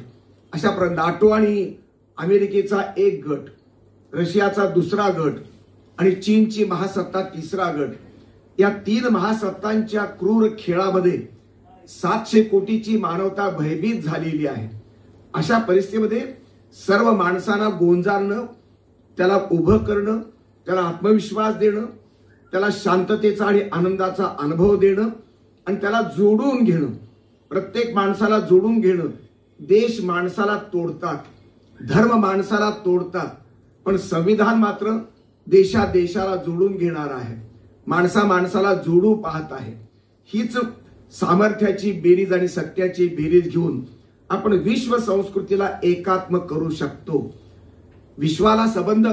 अशा नाटो आणि अमेरिकेचा एक गट, रशियाचा दुसरा गट आणि चीनची महासत्ता तिसरा गट, या 3 महासत्तांच्या क्रूर खेळामध्ये 700 कोटीची मानवता भयभीत झालेली आहे. अशा परिस्थितीमध्ये सर्व माणसांना गोंजारणं, त्याला उभं करणं, त्याला आत्मविश्वास देणं, त्याला शांततेचा आणि आनंदाचा अनुभव देणं आणि त्याला जोडून घेणं, प्रत्येक माणसाला जोडून घेणं. देश माणसाला तोडतात, धर्म माणसाला तोडतात, पण संविधान मात्र देशाला जोडून घेणार आहे, माणसा माणसाला जोडू पाहत आहे. हीच सामर्थ्याची बेरीज आणि सत्याची बेरीज घेऊन आपण विश्व संस्कृतीला एकात्म करू शकतो. विश्वाला संबंध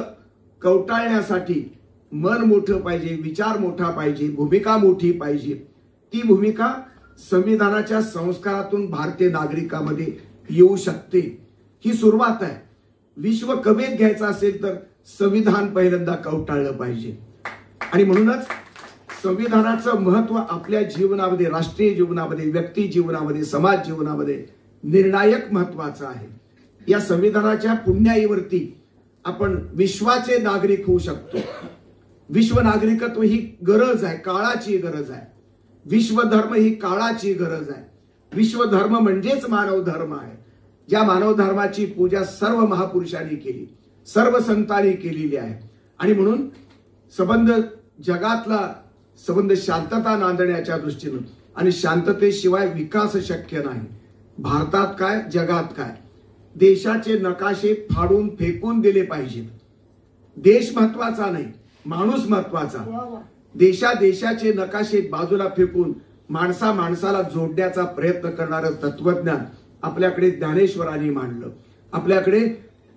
कवटाळण्यासाठी मन मोठं पाहिजे, विचार मोठा पाहिजे, भूमिका मोठी पाहिजे. ती भूमिका संविधानाच्या संस्कारातून भारतीय नागरिकांमध्ये येऊ शकते. ही सुरुवात आहे. विश्व कवेत घ्यायचं असेल तर संविधान पहिल्यांदा कवटाळलं पाहिजे. आणि म्हणूनच संविधानाचं महत्व आपल्या जीवनामध्ये, राष्ट्रीय जीवनामध्ये, व्यक्ती जीवनामध्ये, समाज जीवनामध्ये निर्णायक महत्वाचं आहे. या संविधानाच्या पुण्याईवरती आपण विश्वाचे नागरिक होऊ शकतो. विश्व नागरिकत्व ही गरज आहे, काळाची गरज आहे. विश्वधर्म ही काळाची गरज आहे. विश्वधर्म म्हणजेच मानव धर्म आहे. ज्या मानव धर्माची पूजा सर्व महापुरुषांनी केली, सर्व संतांनी केलेली आहे. आणि म्हणून जगातला संबंध शांतता नांदण्याच्या दृष्टीनं, आणि शांततेशिवाय विकास शक्य नाही. भारतात काय, जगात काय, देशाचे नकाशे फाडून फेकून दिले पाहिजेत. देश महत्वाचा नाही, माणूस महत्वाचा. देशाचे नकाशे बाजूला फेकून माणसाला जोडण्याचा प्रयत्न करणारं तत्वज्ञान आपल्याकडे ज्ञानेश्वरांनी मांडलं. आपल्याकडे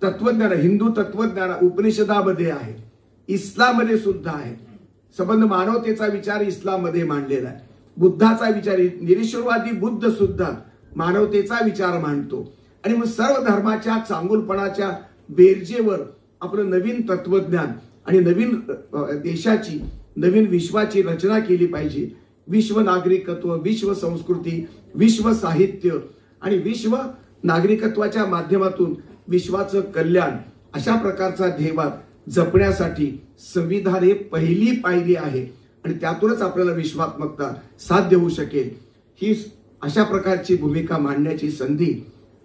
तत्वज्ञान, हिंदू तत्वज्ञान उपनिषदामध्ये आहे, इस्लाममध्ये सुद्धा आहे. संबंध मानवतेचा विचार इस्लाममध्ये मांडलेला आहे. बुद्धाचा विचार, निरीश्वरवादी बुद्ध सुद्धा मानवतेचा विचार मांडतो. आणि मग सर्व धर्माच्या चांगुलपणाच्या बेरजेवर आपलं नवीन तत्वज्ञान आणि नवीन देशाची, नवीन विश्वाची रचना केली पाहिजे. विश्व नागरिकत्व, विश्व संस्कृती, विश्व साहित्य आणि विश्व नागरिकत्वाच्या माध्यमातून विश्वाचं कल्याण, अशा प्रकारचा ध्येयवाद जपण्यासाठी संविधान हे पहिली पायरी आहे. आणि त्यातूनच आपल्याला विश्वात्मकता साध्य होऊ शकेल. ही अशा प्रकारची भूमिका मांडण्याची संधी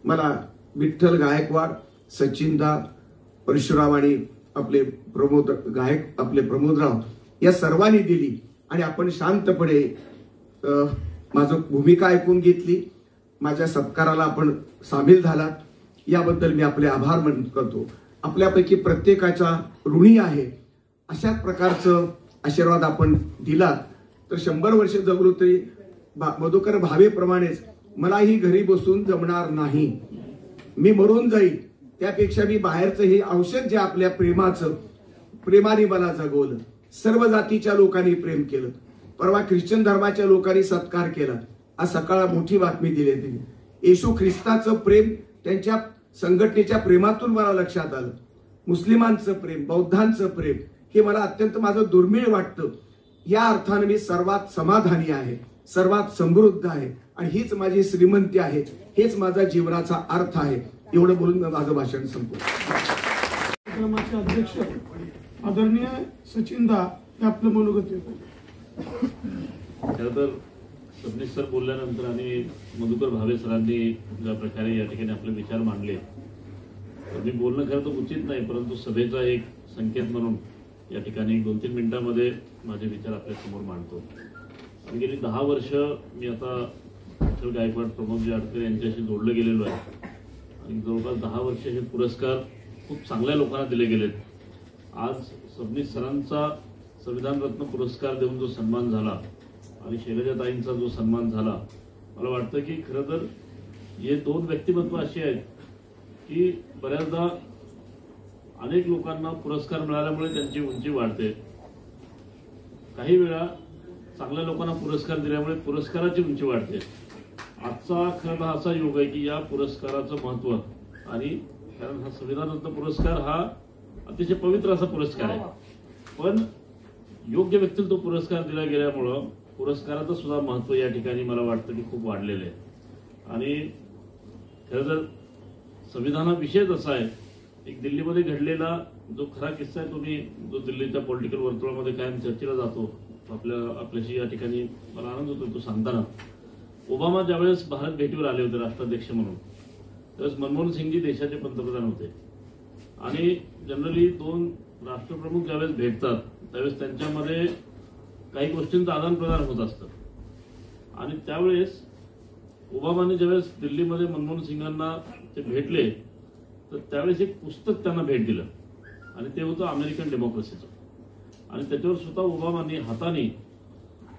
मला विठ्ठल गायकवाड, सचिनदा, परशुराम आणि आपले प्रमोदराव या सर्वांनी दिली. आणि आपण शांतपणे माझं भूमिका ऐकून घेतली, माझ्या सत्काराला आपण सामील झालात, याबद्दल मी आपले आभार करतो. आपल्यापैकी प्रत्येकाचा ऋणी आहे. अशाच प्रकारचं आशीर्वाद आपण दिलात तर 100 वर्ष जगलो तरी मधुकर भावेप्रमाणेच मलाही घरी बसून जमणार नाही. मी मरून जाईल, त्यापेक्षा मी बाहेरचं हे औषध जे आपल्या प्रेमाने मला जगवलं. सर्व जातीच्या लोकांनी प्रेम केलं. परवा ख्रिश्चन धर्माच्या लोकांनी सत्कार केला. आज सकाळ मोठी बातमी दिली त्यांनी. येशू ख्रिस्ताचं प्रेम त्यांच्या संघटनेच्या प्रेमातून मला लक्षात आलं. मुस्लिमांचं प्रेम, बौद्धांचं प्रेम हे मला अत्यंत माझं दुर्मिळ वाटतं. या अर्थाने मी सर्वात समाधानी आहे, सर्वात समृद्ध आहे आणि हीच माझी श्रीमंती आहे, हेच माझा जीवनाचा अर्थ आहे. एवढं बोलून मी माझं भाषण संपवतो. कार्यक्रमाचे अध्यक्ष आदरणीय सचिनदा हे आपलं मनोगत देतो. खरं तर सबनीस सर बोलल्यानंतर आणि मधुकर भावे सरांनी ज्या प्रकारे या ठिकाणी आपले विचार मांडले, मी बोलणं खरं तर उचित नाही, परंतु सभेचा एक संकेत म्हणून या ठिकाणी 2-3 मिनिटांमध्ये माझे विचार आपल्या समोर मांडतो. गेली 10 वर्ष मी आता विठ्ठल गायकवाड, प्रमोदजी आडकर यांच्याशी जोडलं गेलेलो आहे आणि जवळपास 10 वर्ष हे पुरस्कार खूप चांगल्या लोकांना दिले गेलेत. आज सबनीस सरांचा संविधान रत्न पुरस्कार देऊन जो सन्मान झाला आणि शैलजाताईंचा जो सन्मान झाला, मला वाटतं की खरं तर हे 2 व्यक्तिमत्व अशी आहेत की बऱ्याचदा अनेक लोकांना पुरस्कार मिळाल्यामुळे त्यांची उंची वाढते. काही वेळा चांगल्या लोकांना पुरस्कार दिल्यामुळे पुरस्काराची उंची वाढते. आजचा खरं तर असा योग आहे की या पुरस्काराचं महत्व, आणि कारण हा संविधान रत्न पुरस्कार हा अतिशय पवित्र असा पुरस्कार आहे, पण योग्य व्यक्तीला तो पुरस्कार दिला गेल्यामुळं पुरस्काराचं सुद्धा महत्व या ठिकाणी मला वाटतं की खूप वाढलेलं आहे. आणि खरं तर संविधानाविषयीच असा आहे एक दिल्लीमध्ये घडलेला जो खरा किस्सा आहे, तुम्ही जो दिल्लीच्या पॉलिटिकल वर्तुळामध्ये कायम चर्चेला जातो, आपल्याशी या ठिकाणी मला आनंद होतो तो सांगताना. ओबामा ज्यावेळेस भारत भेटीवर आले होते राष्ट्राध्यक्ष म्हणून, त्यावेळेस मनमोहन सिंगजी देशाचे पंतप्रधान होते. आणि जनरली दोन राष्ट्रप्रमुख ज्यावेळेस भेटतात त्यावेळेस त्यांच्यामध्ये काही गोष्टींचं आदान प्रदान होत असतं. आणि त्यावेळेस ओबामाने ज्यावेळेस दिल्लीमध्ये मनमोहन सिंगांना ते भेटले तर त्यावेळेस एक पुस्तक त्यांना भेट दिलं आणि ते होतं अमेरिकन डेमोक्रेसीचं. आणि त्याच्यावर स्वतः ओबामाने हाताने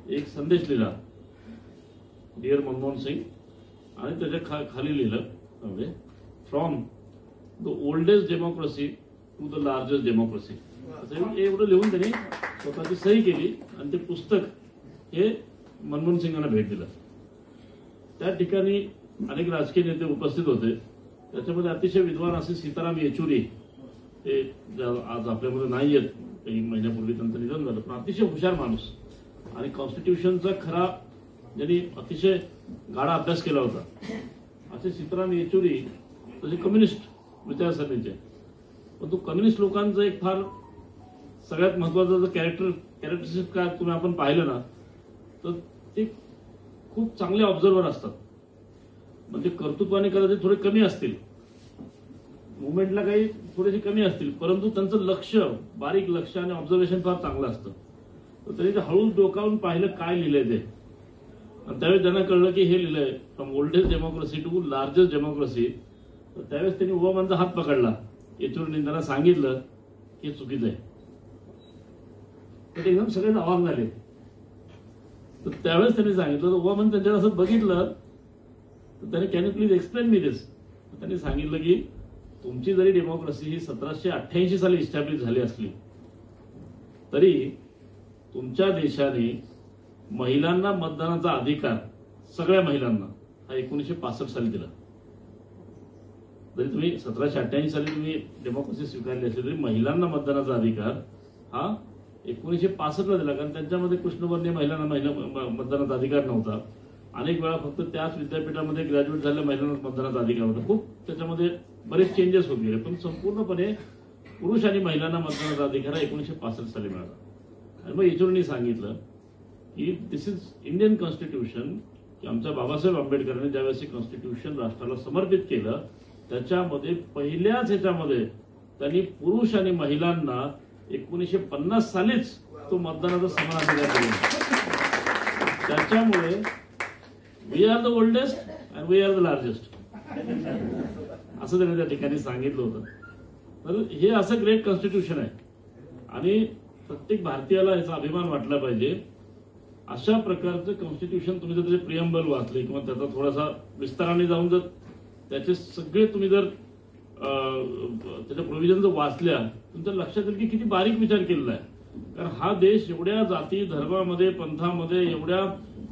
एक संदेश लिहिला, डिअर मनमोहन सिंग, आणि त्याच्या खाली लिहिलं, from the oldest democracy to the largest democracy. एवढं लिहून त्यांनी स्वतःची सही केली आणि ते पुस्तक हे मनमोहन सिंगांना भेट दिलं. त्या ठिकाणी अनेक राजकीय नेते उपस्थित होते. त्याच्यामध्ये अतिशय विद्वान असे सीताराम येचुरी, ते आज आपल्यामध्ये नाही आहेत, काही महिन्यापूर्वी त्यांचं निधन झालं, पण अतिशय हुशार माणूस आणि कॉन्स्टिट्यूशनचा खरा ज्यांनी अतिशय गाढा अभ्यास केला होता, असे सीताराम येचुरी तसे कम्युनिस्ट विचारसरणीचे. पण तो कम्युनिस्ट लोकांचं एक फार सगळ्यात महत्वाचं जर कॅरेक्टरिस्टिक काय तुम्ही आपण पाहिलं ना, तर ते खूप चांगले ऑब्झर्वर असतात. म्हणजे कर्तृत्वाने कदाचित थोडे कमी असतील, मुवमेंटला काही थोडेसे कमी असतील, परंतु त्यांचं लक्ष, बारीक लक्ष आणि ऑब्झर्वेशन फार चांगलं असतं. तर तरी ते हळू डोकावून पाहिलं काय लिहिलंय ते, आणि त्यावेळेस त्यांना कळलं की हे लिहिलंय from oldest democracy to largest democracy. तर त्यावेळेस त्यांनी ओबामांचा हात पकडला, येचुरीने त्यांना सांगितलं की हे चुकीचं आहे. तर एकदम सगळे अवाक झाले. तर त्यावेळेस त्यांनी सांगितलं, तर ओबामाने त्यांच्यावर असं बघितलं, तर त्याने can you please explain me this. त्यांनी सांगितलं की तुमची जरी डेमोक्रेसी ही 1788 साली इस्टॅब्लिश झाली असली तरी तुमच्या देशाने महिलांना मतदानाचा अधिकार, सगळ्या महिलांना, हा 1965 साली दिला. जरी तुम्ही 1788 साली तुम्ही डेमोक्रेसी स्वीकारली असली तरी महिलांना मतदानाचा अधिकार हा 1965 ला दिला. कारण त्यांच्यामध्ये कृष्णवर्णीय महिलांना मतदानाचा अधिकार नव्हता. अनेक वेळा फक्त त्याच विद्यापीठामध्ये ग्रॅज्युएट झालेल्या महिलांना मतदानाचा अधिकार होता. खूप त्याच्यामध्ये बरेच चेंजेस होत गेले, पण संपूर्णपणे पुरुष आणि महिलांना मतदानाचा अधिकार 1965 साली मिळाला. आणि मग येचुरींनी सांगितलं की दिस इज इंडियन कॉन्स्टिट्यूशन, की आमच्या बाबासाहेब आंबेडकरांनी ज्यावेळेस हे कॉन्स्टिट्यूशन राष्ट्राला समर्पित केलं त्याच्यामध्ये पहिल्याच ह्याच्यामध्ये त्यांनी पुरुष आणि महिलांना 1950 सालीच तो मतदानाचा समान अधिकार दिला. त्याच्यामुळे we are the oldest and we are the largest असं त्यांनी त्या ठिकाणी सांगितलं होतं. तर हे असं ग्रेट कॉन्स्टिट्यूशन आहे आणि प्रत्येक भारतीयाला याचा अभिमान वाटला पाहिजे. अशा प्रकारचं कॉन्स्टिट्यूशन तुम्ही जर त्याचे प्रियम्बल वाचले किंवा त्याचा थोडासा विस्ताराने जाऊन जर त्याचे सगळे तुम्ही जर त्याच्या प्रोव्हिजन जर वाचल्या, तुमच्या लक्षात येईल की किती बारीक विचार केलेला आहे. कारण हा देश एवढ्या जाती धर्मामध्ये, पंथामध्ये, एवढ्या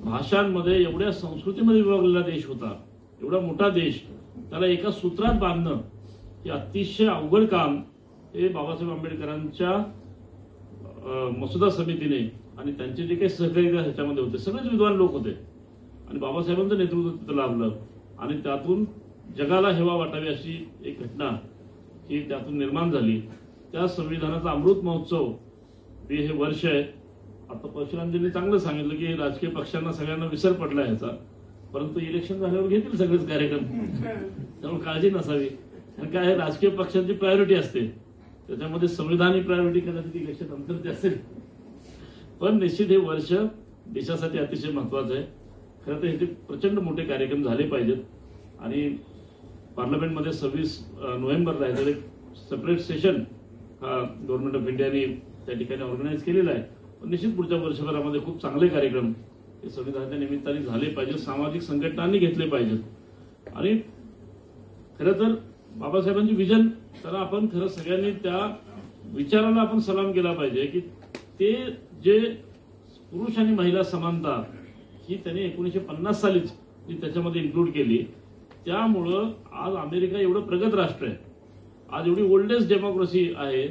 भाषांमध्ये, एवढ्या संस्कृतीमध्ये विभागलेला देश होता. एवढा मोठा देश, त्याला एका सूत्रात बांधणं हे अतिशय अवघड काम हे बाबासाहेब आंबेडकरांच्या मसुदा समितीने आणि त्यांचे जे काही सहकारी ह्याच्यामध्ये होते, सगळेच विद्वान लोक होते आणि बाबासाहेबांचं नेतृत्व तिथं लाभलं आणि त्यातून जगाला हेवा वाटावी अशी एक घटना ही त्यातून निर्माण झाली. त्या संविधानाचा अमृत महोत्सव हे वर्ष आहे. आता परशुरामजींनी चांगलं सांगितलं की राजकीय पक्षांना सगळ्यांना विसर पडला ह्याचा, परंतु इलेक्शन झाल्यावर घेतील सगळेच कार्यक्रम, त्यामुळे काळजी नसावी. कारण काय राजकीय पक्षांची प्रायोरिटी असते, त्याच्यामध्ये संविधान ही प्रायोरिटी कदाचित इलेक्शन नंतर असेल. पण निश्चित हे वर्ष देशासाठी अतिशय महत्वाचं आहे. खरं तर ह्याचे प्रचंड मोठे कार्यक्रम झाले पाहिजेत आणि पार्लमेंटमध्ये 26 नोव्हेंबरला याचं एक सेपरेट सेशन हा गव्हर्नमेंट ऑफ इंडियाने त्या ठिकाणी ऑर्गनाईज केलेला आहे. पण निश्चित पुढच्या वर्षभरामध्ये खूप चांगले कार्यक्रम हे संविधानाच्या निमित्ताने झाले पाहिजेत, सामाजिक संघटनांनी घेतले पाहिजेत. आणि खरं तर बाबासाहेबांची विजन, तर आपण खरं सगळ्यांनी त्या विचाराला आपण सलाम केला पाहिजे की ते जे पुरुष आणि महिला समानता ही त्यांनी 1950 सालीच त्याच्यामध्ये इन्क्लूड केली. त्यामुळं आज अमेरिका एवढं प्रगत राष्ट्र आहे, आज एवढी ओल्डेस्ट डेमोक्रेसी आहे,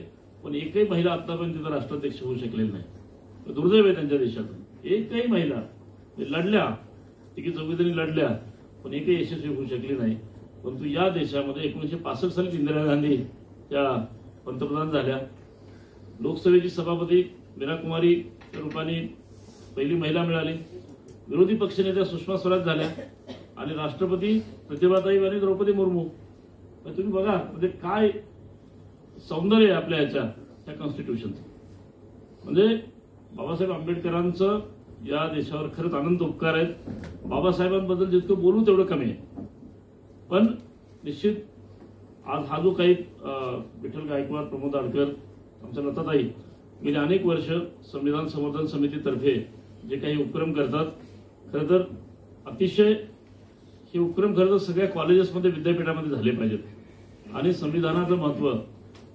पण एकही महिला आतापर्यंत तिथं राष्ट्राध्यक्ष होऊ शकलेली नाही. दुर्दैव आहे त्यांच्या देशातून. एकही महिला लढल्या, तिघी चौघीजणी लढल्या, पण एकही यशस्वी होऊ शकली नाही. परंतु या देशामध्ये 1965 साली इंदिरा गांधी त्या पंतप्रधान झाल्या. लोकसभेची सभापती मीरा कुमारीच्या रूपाने पहिली महिला मिळाली. विरोधी पक्षनेत्या सुषमा स्वराज झाल्या आणि राष्ट्रपती प्रतिभाताई आणि द्रौपदी मुर्मू. तुम्ही बघा म्हणजे काय सौंदर्य आहे आपल्या त्या कॉन्स्टिट्यूशनचं. म्हणजे बाबासाहेब आंबेडकरांचं या देशावर खरंच अनंत उपकार आहेत. बाबासाहेबांबद्दल जितकं बोलू तेवढं कमी आहे. पण निश्चित आज हा जो काही विठ्ठल गायकवाड, प्रमोद आडकर, आमच्या लताताई गेली अनेक वर्ष संविधान संवर्धन समितीतर्फे जे काही उपक्रम करतात, खरं तर अतिशय हे उपक्रम खरं तर सगळ्या कॉलेजेसमध्ये, विद्यापीठामध्ये झाले पाहिजेत. आणि संविधानाचं महत्व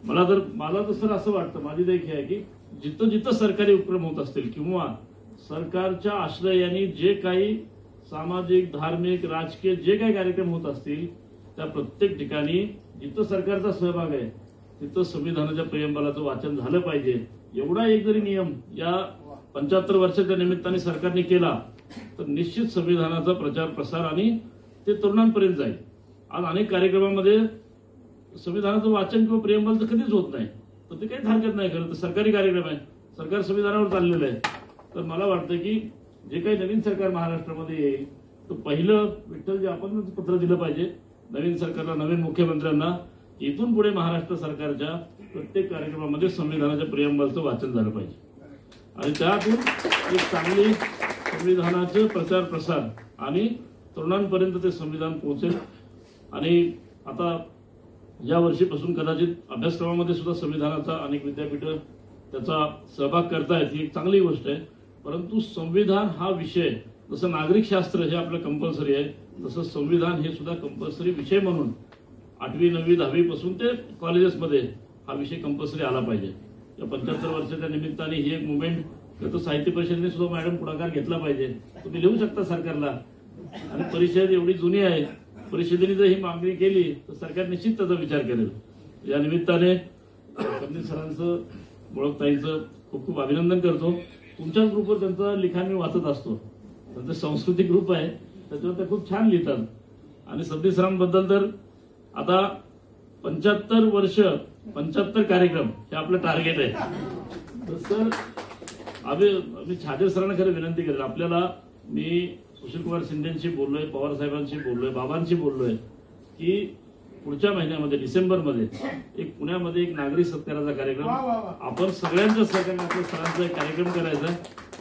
मला तर सर असं वाटतं, माझी देखील आहे की जिथं जिथं सरकारी उपक्रम होत असतील किंवा सरकारच्या आश्रयाने जे काही सामाजिक, धार्मिक, राजकीय जे काही कार्यक्रम होत असतील त्या प्रत्येक ठिकाणी जिथं सरकारचा सहभाग आहे तिथं संविधानाच्या प्रियंबलाचं वाचन झालं पाहिजे. एवढा एक जरी नियम या 75 वर्षाच्या निमित्ताने सरकारने केला तर निश्चित संविधानाचा प्रचार प्रसार आणि ते तरुणांपर्यंत जाईल. आज अनेक कार्यक्रमामध्ये संविधानाचं वाचन किंवा प्रियंबलचं कधीच होत नाही, तर ते काहीच हरकत नाही. खरं तर सरकारी कार्यक्रम आहे, सरकार संविधानावर चाललेलं आहे. तर मला वाटतं की जे काही नवीन सरकार महाराष्ट्रामध्ये येईल तर पहिलं विठ्ठल जे आपण पत्र दिलं पाहिजे नवीन सरकारला, नवीन मुख्यमंत्र्यांना, इथून पुढे महाराष्ट्र सरकारच्या प्रत्येक कार्यक्रमामध्ये संविधानाच्या प्रियंबलचं वाचन झालं पाहिजे आणि त्यातून एक चांगली संविधानाचं प्रचार प्रसार आणि तरुणांपर्यंत ते संविधान पोहोचेल. आणि आता या वर्षीपासून कदाचित अभ्यासक्रमामध्ये सुद्धा संविधानाचा अनेक विद्यापीठं त्याचा सहभाग करतायत, ही एक चांगली गोष्ट आहे. परंतु संविधान हा विषय, जसं नागरिक शास्त्र हे आपलं कंपल्सरी आहे तसं संविधान हे सुद्धा कंपल्सरी विषय म्हणून 8वी, 9वी, 10वी पासून ते कॉलेजेसमध्ये हा विषय कंपल्सरी आला पाहिजे. या 75 वर्षाच्या निमित्ताने ही एक मुवमेंट तर साहित्य परिषदेने सुद्धा मॅडम पुढाकार घेतला पाहिजे. तुम्ही लिहू शकता सरकारला, आणि परिषद एवढी जुनी आहे, परिषदेने जर ही मागणी केली तर सरकार निश्चित त्याचा विचार करेल. या निमित्ताने फडणवीस सरांचं, मुळकताईंचं खूप खूप अभिनंदन करतो. तुमच्याच ग्रुपवर त्यांचं लिखाण मी वाचत असतो, त्यांचं सांस्कृतिक ग्रुप आहे त्याच्यावर ते खूप छान लिहितात. आणि फडणवीस सरांबद्दल तर आता 75 वर्ष 75 कार्यक्रम हे आपलं टार्गेट आहे. तर सर मी छाजे सरांना खरं विनंती करेल, आपल्याला मी सुशीलकुमार शिंदेशी बोललोय, पवार साहेबांशी बोललोय, बाबांशी बोललोय की पुढच्या महिन्यामध्ये डिसेंबरमध्ये एक पुण्यामध्ये एक नागरी सत्काराचा कार्यक्रम आपण सगळ्यांच्या सहकार्याने आपल्या सरांचा एक कार्यक्रम करायचा.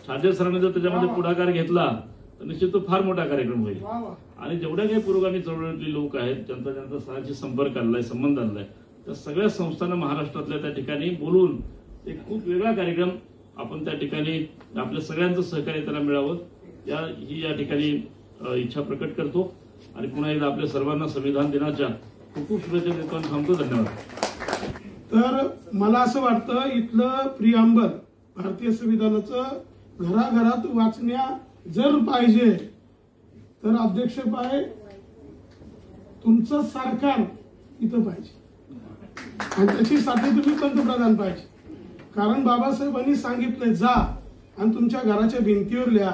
छाजे सरांनी जर त्याच्यामध्ये पुढाकार घेतला तर निश्चित तो फार मोठा कार्यक्रम होईल. आणि जेवढ्या काही पुरोगामी चळवळीतले लोक आहेत, ज्यांचा सरांशी संपर्क आणलाय, संबंध आणलाय, त्या सगळ्या संस्थांना महाराष्ट्रातल्या त्या ठिकाणी बोलून एक खूप वेगळा कार्यक्रम आपण त्या ठिकाणी आपल्या सगळ्यांचं सहकार्य त्याला मिळावं ही या ठिकाणी इच्छा प्रकट करतो. आणि पुन्हा एकदा आपल्या सर्वांना संविधान दिनाच्या खूप खूप शुभेच्छा देतो आणि थांबतो. धन्यवाद. तर मला असं वाटतं इथलं प्रियांबल भारतीय संविधानाचं घराघरात वाचण्या जर पाहिजे तर अध्यक्ष पाय तुमचं सरकार इथं पाहिजे आणि त्याच्यासाठी तुम्ही पंतप्रधान पाहिजे. कारण बाबासाहेबांनी सांगितलंय जा आणि तुमच्या घराच्या भिंतीवर लिहा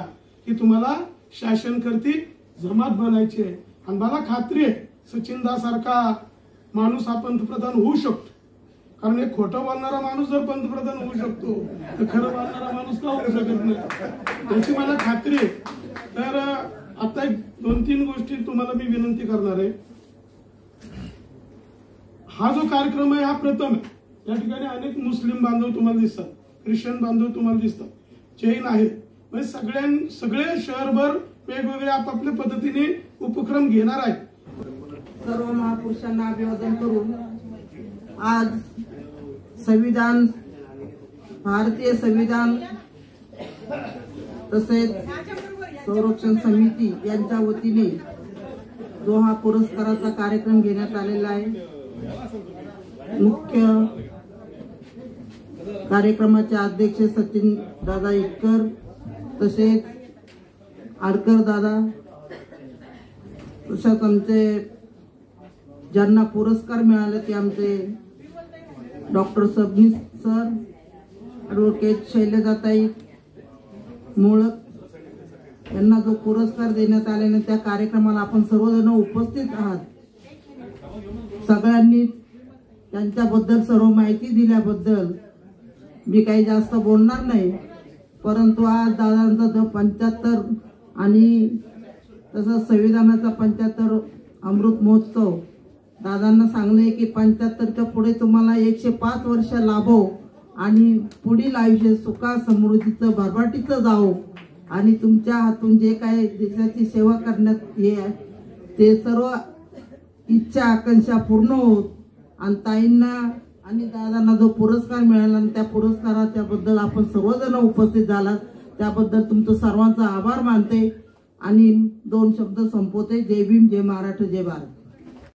की तुम्हाला शासनकर्ती जमात बनायची आहे. आणि मला खात्री आहे सचिनदासारखा माणूस हा पंतप्रधान होऊ शकतो. कारण एक खोटं बोलणारा माणूस जर पंतप्रधान होऊ शकतो तर खरं बोलणारा माणूस का होऊ शकत नाही, त्याची मला खात्री आहे. तर आता एक 2-3 गोष्टी तुम्हाला मी विनंती करणार आहे. हा जो कार्यक्रम आहे हा प्रथम आहे. या ठिकाणी अनेक मुस्लिम बांधव तुम्हाला दिसतात, ख्रिश्चन बांधव तुम्हाला दिसतात, जैन आहेत. म्हणजे सगळे शहरभर वेगवेगळे आपापल्या पद्धतीने उपक्रम घेणार आहेत. सर्व महापुरुषांना अभिवादन करून आज संविधान, भारतीय संविधान तसेच संरक्षण समिती यांच्या वतीने जो हा पुरस्काराचा कार्यक्रम घेण्यात आलेला आहे, मुख्य कार्यक्रमाचे अध्यक्ष सचिन दादा इटकर, तसेच आडकर दादा, तसेच आमचे ज्यांना पुरस्कार मिळाले ते आमचे डॉक्टर सबनीस सर, ॲडव्होकेट शैलजाताई मुळक यांना जो पुरस्कार देण्यात आल्याने त्या कार्यक्रमाला आपण सर्वजण उपस्थित आहात. सगळ्यांनी त्यांच्याबद्दल सर्व माहिती दिल्याबद्दल मी काही जास्त बोलणार नाही, परंतु आज दादांचा जो 75 आणि तसंच संविधानाचा 75 अमृत महोत्सव, दादांना सांगणे की 75च्या पुढे तुम्हाला 105 वर्ष लाभो आणि पुढील आयुष्य सुखा समृद्धीचं भरभराटीचं जावो आणि तुमच्या हातून जे काय देशाची सेवा करण्यात हे आहे ते सर्व इच्छा आकांक्षा पूर्ण होत आणि ताईंना आणि दादांना जो पुरस्कार मिळाला त्या पुरस्काराच्या बद्दल आपण सर्वजण उपस्थित झालात त्याबद्दल तुमचं सर्वांचा आभार मानते आणि 2 शब्द संपवते. जय भीम, जय महाराष्ट्र, जय भारत.